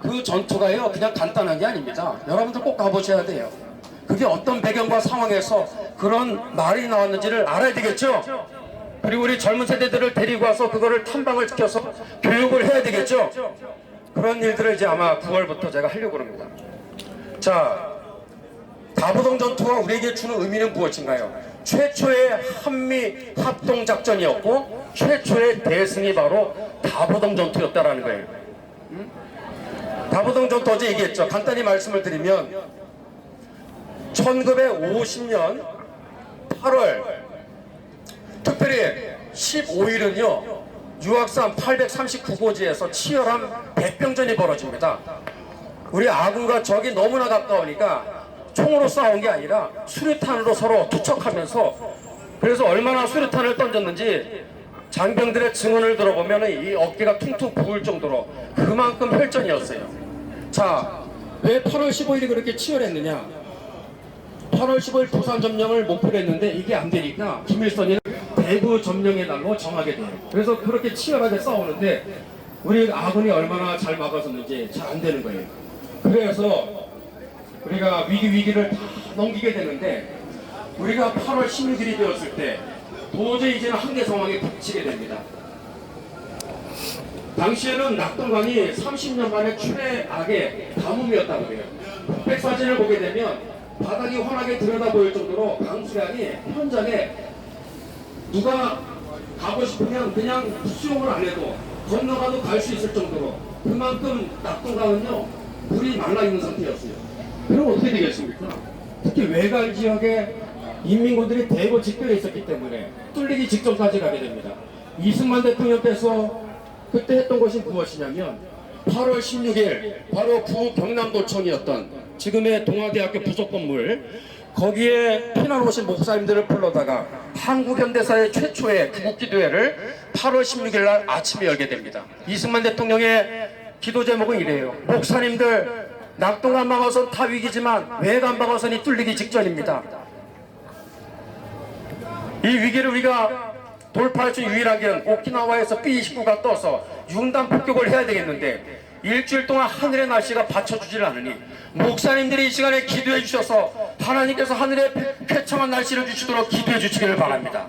그 전투가요, 그냥 간단한 게 아닙니다. 여러분들 꼭 가보셔야 돼요. 그게 어떤 배경과 상황에서 그런 말이 나왔는지를 알아야 되겠죠. 그리고 우리 젊은 세대들을 데리고 와서 그거를 탐방을 시켜서 교육을 해야 되겠죠. 그런 일들을 이제 아마 9월부터 제가 하려고 합니다. 자, 다부동 전투가 우리에게 주는 의미는 무엇인가요? 최초의 한미 합동작전이었고 최초의 대승이 바로 다부동 전투였다라는 거예요. 다부동 전투 어제 얘기했죠. 간단히 말씀을 드리면 1950년 8월 특별히 15일은요 유학산 839고지에서 치열한 백병전이 벌어집니다. 우리 아군과 적이 너무나 가까우니까 총으로 싸운 게 아니라 수류탄으로 서로 투척하면서, 그래서 얼마나 수류탄을 던졌는지 장병들의 증언을 들어보면 이 어깨가 퉁퉁 부을 정도로 그만큼 혈전이었어요. 자, 왜 8월 15일이 그렇게 치열했느냐? 8월 15일 부산 점령을 목표로 했는데 이게 안 되니까 김일성이 대구 점령의 날로 정하게 돼요. 그래서 그렇게 치열하게 싸우는데 우리 아군이 얼마나 잘 막아섰는지 잘 안 되는 거예요. 그래서 우리가 위기를 다 넘기게 되는데, 우리가 8월 16일이 되었을 때 도저히 이제는 한계 상황에 부딪히게 됩니다. 당시에는 낙동강이 30년 만에 최악의 가뭄이었다고 해요. 흑백 사진을 보게 되면 바닥이 환하게 들여다 보일 정도로 강수량이 현장에 누가 가고 싶으면 그냥 수용을 안 해도 건너가도 갈 수 있을 정도로 그만큼 낙동강은요 물이 말라 있는 상태였어요. 그럼 어떻게 되겠습니까? 특히 외곽 지역에 인민군들이 대거 집결해 있었기 때문에 뚫리기 직전까지 가게 됩니다. 이승만 대통령께서 그때 했던 것이 무엇이냐면 8월 16일 바로 구 경남도청이었던 지금의 동아대학교 부속 건물, 거기에 피난 오신 목사님들을 불러다가 한국현대사의 최초의 구국기도회를 8월 16일 날 아침에 열게 됩니다. 이승만 대통령의 기도 제목은 이래요. 목사님들, 낙동강 방어선 다 위기지만 외관 방어선이 뚫리기 직전입니다. 이 위기를 우리가 돌파할 수 유일한 길은 오키나와에서 B-29가 떠서 융단 폭격을 해야 되겠는데 일주일 동안 하늘의 날씨가 받쳐주질 않으니 목사님들이 이 시간에 기도해 주셔서 하나님께서 하늘에 쾌청한 날씨를 주시도록 기도해 주시기를 바랍니다.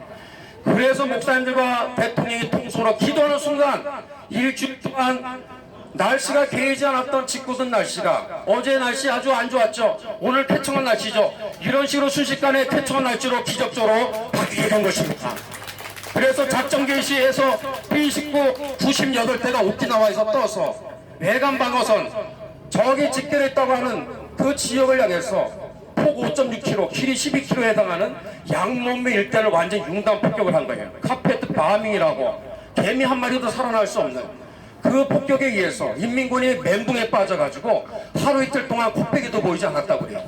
그래서 목사님들과 대통령이 통솔로 기도하는 순간 일주일 동안 날씨가 개의지 않았던 짓궂은 날씨가 어제 날씨 아주 안 좋았죠. 오늘 쾌청한 날씨죠. 이런 식으로 순식간에 쾌청한 날씨로 기적적으로 바뀌게 된 것입니다. 그래서 작전 개시에서 B-29 98대가 오키나와에서 떠서 외관 방어선 적이 집결했다고 하는 그 지역을 향해서 폭 5.6km, 길이 12km에 해당하는 양몸매 일대를 완전 융단 폭격을 한 거예요. 카페트 바밍이라고 개미 한 마리도 살아날 수 없는 그 폭격에 의해서 인민군이 멘붕에 빠져가지고 하루 이틀 동안 코빼기도 보이지 않았다고 그래요.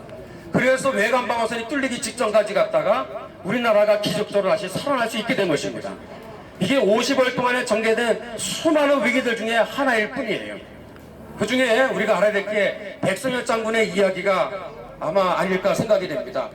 그래서 외관 방어선이 뚫리기 직전까지 갔다가 우리나라가 기적적으로 다시 살아날 수 있게 된 것입니다. 이게 50월 동안에 전개된 수많은 위기들 중에 하나일 뿐이에요. 그 중에 우리가 알아야 될 게 백성열 장군의 이야기가 아마 아닐까 생각이 됩니다.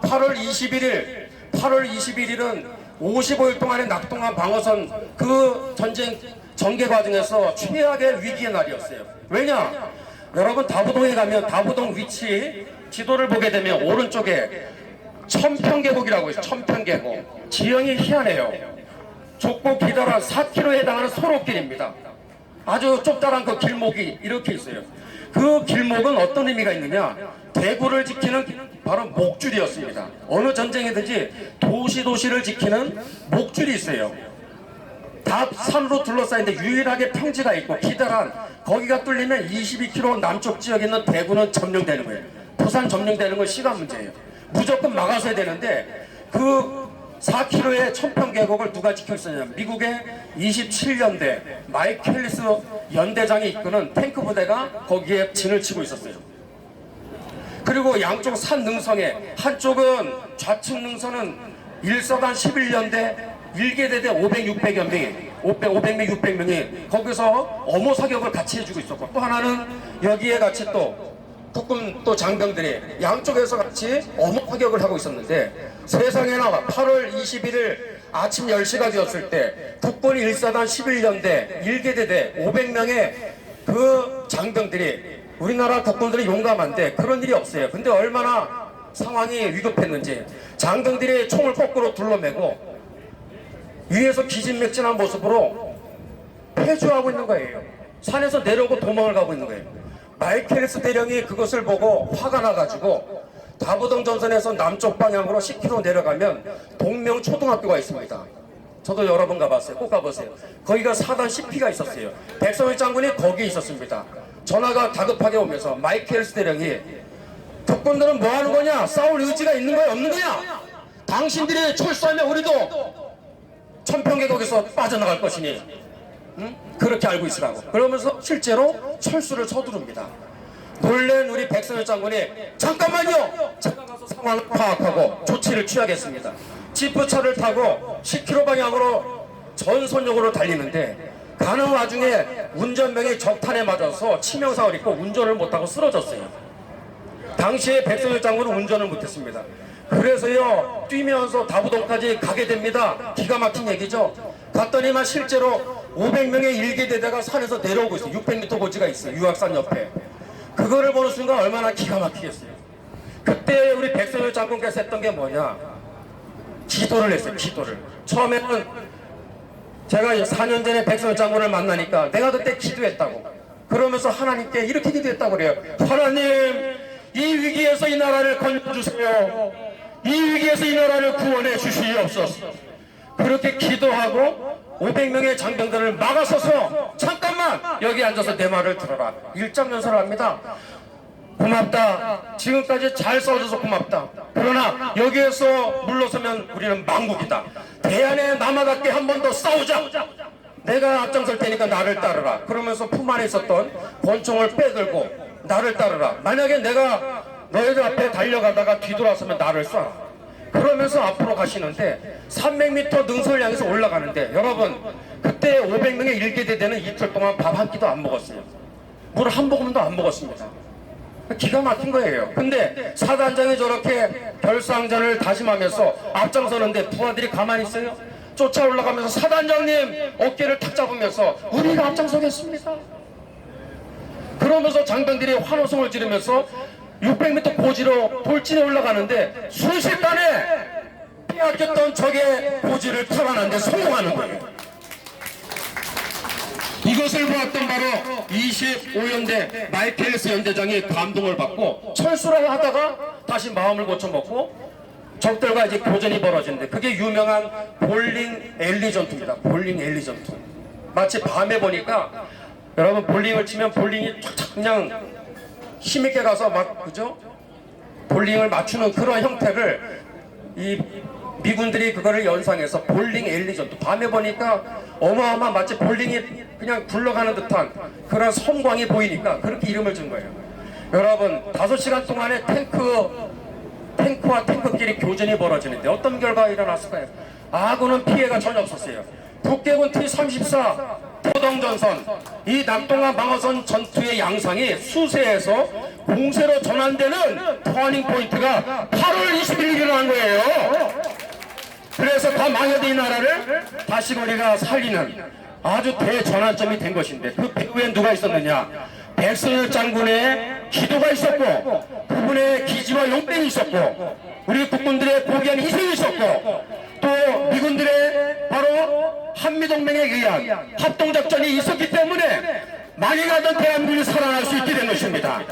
8월 21일은 55일 동안의 낙동강 방어선 그 전쟁 전개 과정에서 최악의 위기의 날이었어요. 왜냐? 여러분 다부동에 가면 다부동 위치 지도를 보게 되면 오른쪽에 천평계곡이라고 있어요. 천평계곡. 지형이 희한해요. 좁고 기다란 4km에 해당하는 소로길입니다. 아주 좁다란 그 길목이 이렇게 있어요. 그 길목은 어떤 의미가 있느냐? 대구를 지키는 바로 목줄이었습니다. 어느 전쟁이든지 도시를 지키는 목줄이 있어요. 다 산으로 둘러싸인데 유일하게 평지가 있고 기다란 거기가 뚫리면 22km 남쪽 지역에 있는 대구는 점령되는 거예요. 부산 점령되는 건 시간 문제예요. 무조건 막아서야 되는데 그 4km의 천평계곡을 누가 지켜 있었냐? 미국의 27년대 마이크 헬리스 연대장이 이끄는 탱크 부대가 거기에 진을 치고 있었어요. 그리고 양쪽 산 능선에 한쪽은 좌측 능선은 1서단 11년대 1계대대 500, 600여 명이 500명, 600명이 거기서 어모 사격을 같이 해주고 있었고 또 하나는 여기에 같이 또 국군 또 장병들이 양쪽에서 같이 어모 사격을 하고 있었는데 세상에나 8월 21일 아침 10시가 되었을 때 국군 1사단 11년대 1계대대 500명의 그 장병들이 우리나라 국군들이 용감한데 그런 일이 없어요. 근데 얼마나 상황이 위급했는지 장병들이 총을 거꾸로 둘러매고 위에서 기진맥진한 모습으로 패주하고 있는 거예요. 산에서 내려오고 도망을 가고 있는 거예요. 마이켈스 대령이 그것을 보고 화가 나가지고 다부동 전선에서 남쪽 방향으로 10km 내려가면 동명초등학교가 있습니다. 저도 여러 번 가봤어요. 꼭 가보세요. 거기가 사단 10피가 있었어요. 백성일 장군이 거기에 있었습니다. 전화가 다급하게 오면서 마이켈스 대령이 국군들은 뭐 하는 거냐? 싸울 의지가 있는 거야? 없는 거냐? 당신들이 철수하면 우리도 천평계곡에서 빠져나갈 것이니 그렇게 알고 있으라고. 그러면서 실제로 철수를 서두릅니다. 놀란 우리 백성열 장군이 잠깐만요! 제가 가서 상황을 파악하고 조치를 취하겠습니다. 지프차를 타고 10km 방향으로 전선역으로 달리는데 가는 와중에 운전병이 적탄에 맞아서 치명상을 입고 운전을 못하고 쓰러졌어요. 당시에 백성열 장군은 운전을 못했습니다. 그래서요 뛰면서 다부동까지 가게 됩니다. 기가 막힌 얘기죠. 갔더니만 실제로 500명의 일개대대가 산에서 내려오고 있어요. 600m 고지가 있어요. 유학산 옆에. 그거를 보는 순간 얼마나 기가 막히겠어요. 그때 우리 백성열 장군께서 했던 게 뭐냐? 기도를 했어요. 기도를. 처음에는 제가 4년 전에 백성열 장군을 만나니까 내가 그때 기도했다고. 그러면서 하나님께 이렇게 기도했다고 그래요. 하나님, 이 위기에서 이 나라를 건져주세요. 이 위기에서 이 나라를 구원해 주시옵소서. 그렇게 기도하고 500명의 장병들을 막아서서 잠깐만 여기 앉아서 내 말을 들어라. 일장연설을 합니다. 고맙다. 지금까지 잘 싸워줘서 고맙다. 그러나 여기에서 물러서면 우리는 망국이다. 대안에 남아답게 한 번 더 싸우자. 내가 앞장설 테니까 나를 따르라. 그러면서 품 안에 있었던 권총을 빼들고 나를 따르라. 만약에 내가 너희들 앞에 달려가다가 뒤돌아서면 나를 쏴라. 그러면서 앞으로 가시는데 300m 능선을 향해서 올라가는데 여러분 그때 500명의 일개대대는 이틀 동안 밥 한 끼도 안 먹었어요. 물 한 모금도 안 먹었습니다. 기가 막힌 거예요. 근데 사단장이 저렇게 결상전을 다짐하면서 앞장서는데 부하들이 가만히 있어요? 쫓아 올라가면서 사단장님 어깨를 탁 잡으면서 우리가 앞장서겠습니다. 그러면서 장병들이 환호성을 지르면서 600m 고지로 돌진해 올라가는데 순식간에 빼앗겼던 적의 고지를 탈환하는데 성공하는 거예요. 이것을 보았던 바로 25연대 마이켈스 연대장이 감동을 받고 철수를 하다가 다시 마음을 고쳐먹고 적들과 이제 교전이 벌어지는데 그게 유명한 볼링 엘리 전투입니다. 볼링 엘리 전투. 마치 밤에 보니까 여러분 볼링을 치면 볼링이 탁탁 그냥 힘있게 가서 막 그죠? 볼링을 맞추는 그런 형태를 이 미군들이 그거를 연상해서 볼링 엘리전, 또 밤에 보니까 어마어마 마치 볼링이 그냥 굴러가는 듯한 그런 섬광이 보이니까 그렇게 이름을 준 거예요. 여러분 5시간 동안에 탱크와 탱크끼리 교전이 벌어지는데 어떤 결과가 일어났을까요? 아군은 피해가 전혀 없었어요. 북계군 T-34 포동전선, 이 낙동강 방어선 전투의 양상이 수세에서 공세로 전환되는 터닝 포인트가 8월 20일 일어난 거예요. 그래서 다 망해진 이 나라를 다시 우리가 살리는 아주 대전환점이 된 것인데, 그 배후에 누가 있었느냐? 백선열 장군의 기도가 있었고, 그분의 기지와 용병이 있었고, 우리 국군들의 고귀한 희생이 있었고, 또 미군들의 바로 한미동맹에 의한 합동작전이 있었기 때문에 망해가던 대한민국이 살아날 수 있게 된 것입니다.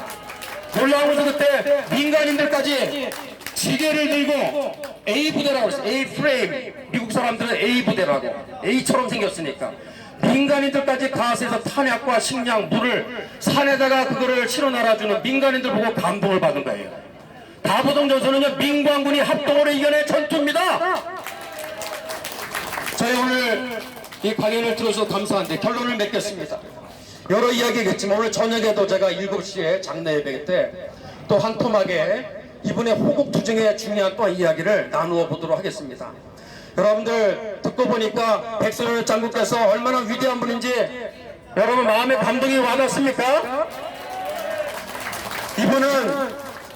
놀라운 것은 그때 민간인들까지 지게를 들고 A부대라고 했어요. A-프레임. 미국 사람들은 A부대라고. A처럼 생겼으니까. 민간인들까지 가스에서 탄약과 식량, 물을 산에다가 그거를 실어 날아주는 민간인들 보고 감동을 받은 거예요. 다부동전선은요, 민관군이 합동으로 이겨낸 전투입니다. 저희 오늘 이 강연을 들어주셔서 감사한데 결론을 맺겠습니다. 여러 이야기겠지만 오늘 저녁에도 제가 7시에 장례 예배 때 또 한 토막에 이분의 호국투쟁의 중요한 또 이야기를 나누어 보도록 하겠습니다. 여러분들 듣고 보니까 백선열 장군께서 얼마나 위대한 분인지 여러분 마음에 감동이 와닿습니까? 이분은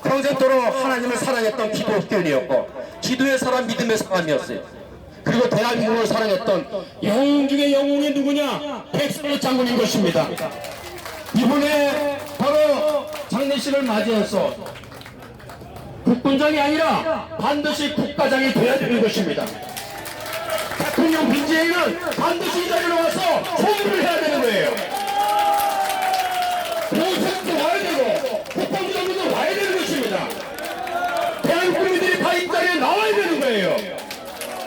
평생도록 하나님을 사랑했던 기독교인이었고 기도의 사람, 믿음의 사람이었어요. 그리고 대한민국을 사랑했던 영웅 중에 영웅이 누구냐? 백선열 장군인 것입니다. 이분의 바로 장례식을 맞이해서 국군장이 아니라 반드시 국가장이 되어야 되는 것입니다. 대통령 빈지에는 반드시 이 자리로 와서 호의를 해야 되는 거예요. 보석도 와야 되고 국방부장관도 와야 되는 것입니다. 대한민국 국민들이 다 이 자리에 나와야 되는 거예요.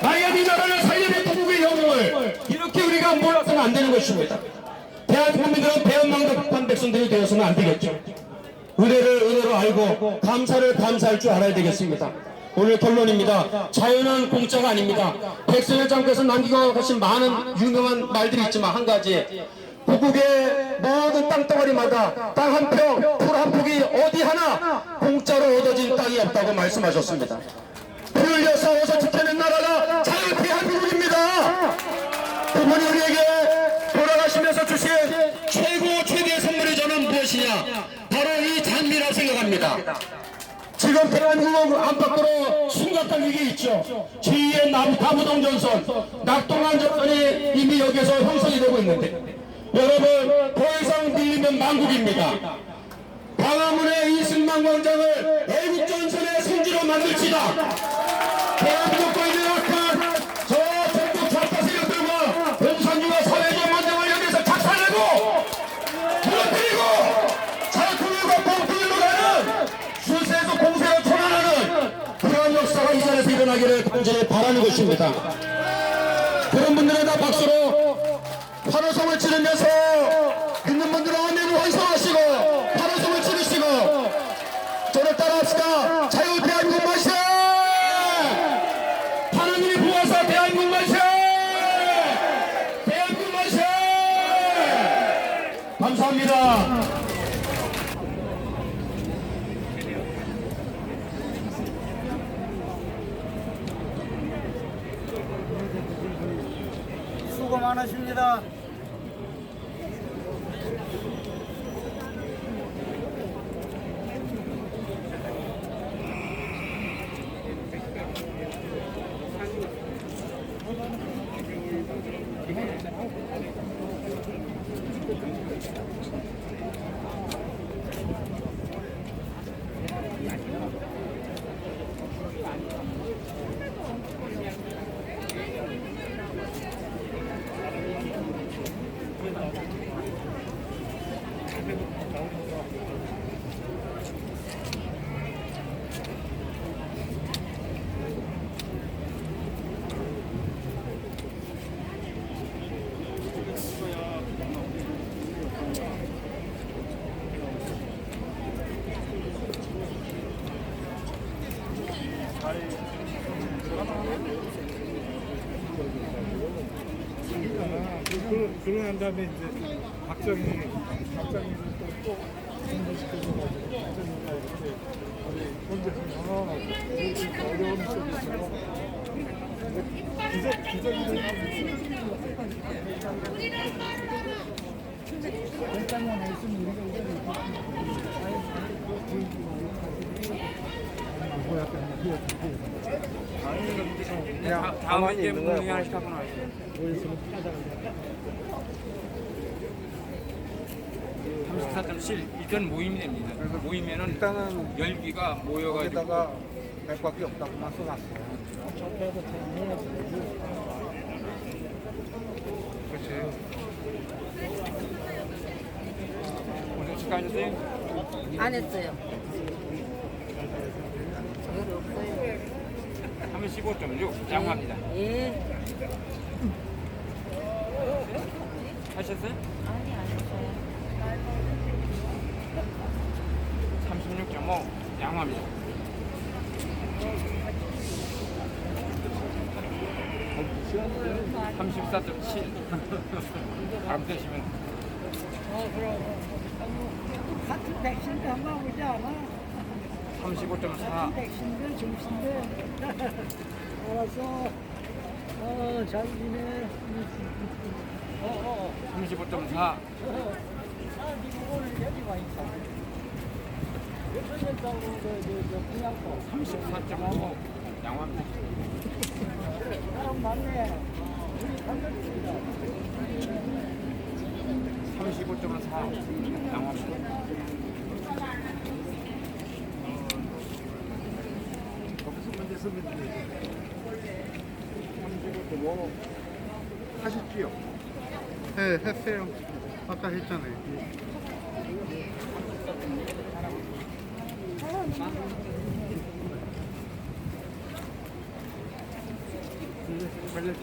만약 이 나라를 살려낸 국국의 영웅을 이렇게 우리가 몰아서는 안 되는 것입니다. 대한민국 국민들은 배은망덕 북한 백성들이 되어서는 안 되겠죠. 은혜를 은혜로 알고 감사를 감사할 줄 알아야 되겠습니다. 오늘 결론입니다. 자유는 공짜가 아닙니다. 백선열 장군께서 남기고 가신 많은 유명한 말들이 있지만 한 가지, 국국의 모든 땅덩어리마다 땅 한 평, 풀 한 폭이 어디 하나 공짜로 얻어진 땅이 없다고 말씀하셨습니다. 피 흘려서 어서 지켜낸 나라가 자유 대한민국입니다. 그분이 우리에게 돌아가시면서 주신 최고의 선물이 저는 무엇이냐? 바로 이 장미라고 생각합니다. 지금 대한민국 안팎으로 심각한 위기 있죠. 제2의 다부동전선, 낙동강 전선이 이미 여기서 형성이 되고 있는데 여러분 더 이상 밀리면 망국입니다. 광화문의 이승만 광장을 애국전선의 성지로 만들지다. 대한민국 거인의 악한 저 전국 좌파 세력들과 공산주의와 사회주의 만장을 여기서 작살내고 무너뜨리고 자유통일과 봉통일로 가는 수세에서 공세로 전환하는 그런 역사가 이 자리에서 일어나기를 간절히 바라는 것입니다. 그런 분들은 다 박수로 환호성을 치르면서 있는 분들은 아멘을 완성하시고 환호성을 치르시고 저를 따라합시다. 자유 대한민국 만세! 하나님이 부어서 대한민국 만세! 대한민국 만세! 감사합니다. 수고 많으십니다. 그러고 난 다음에 이제 박정희를 또 승진시켜줘가지고 박정희가 이렇게 우리 현재 전화하고 이렇게 어려운 속에서 기적이 일단만 있으면 우리가 다음 이제 문의 하나씩 하고 나서. 일단 모임이 됩니다. 그래서 모이면은 일단은 열기가 모여가지고 여기다가 100밖에 없다고만 써놨어. 그렇지. 오늘 축하하셨어요? 안 했어요. 저기 없어요. 35.6 양호합니다. 예. 하셨어요? 아니 안 했어요. 36.5 양호합니다. 어, 34.7 바람 쐬시면 같은 백신도 한번 오지 않아? 35.4 백신데 중신데 알았어. 잘 지내. 35.4 오늘 여기 와 있다. 몇천 년 동안 그냥 34.5 양호합니다. 사람 많네. 우리 관절입니다. 35.4 양호합니다. 뭐 하셨지요? 네, 했어요. 아까 했잖아요. 관련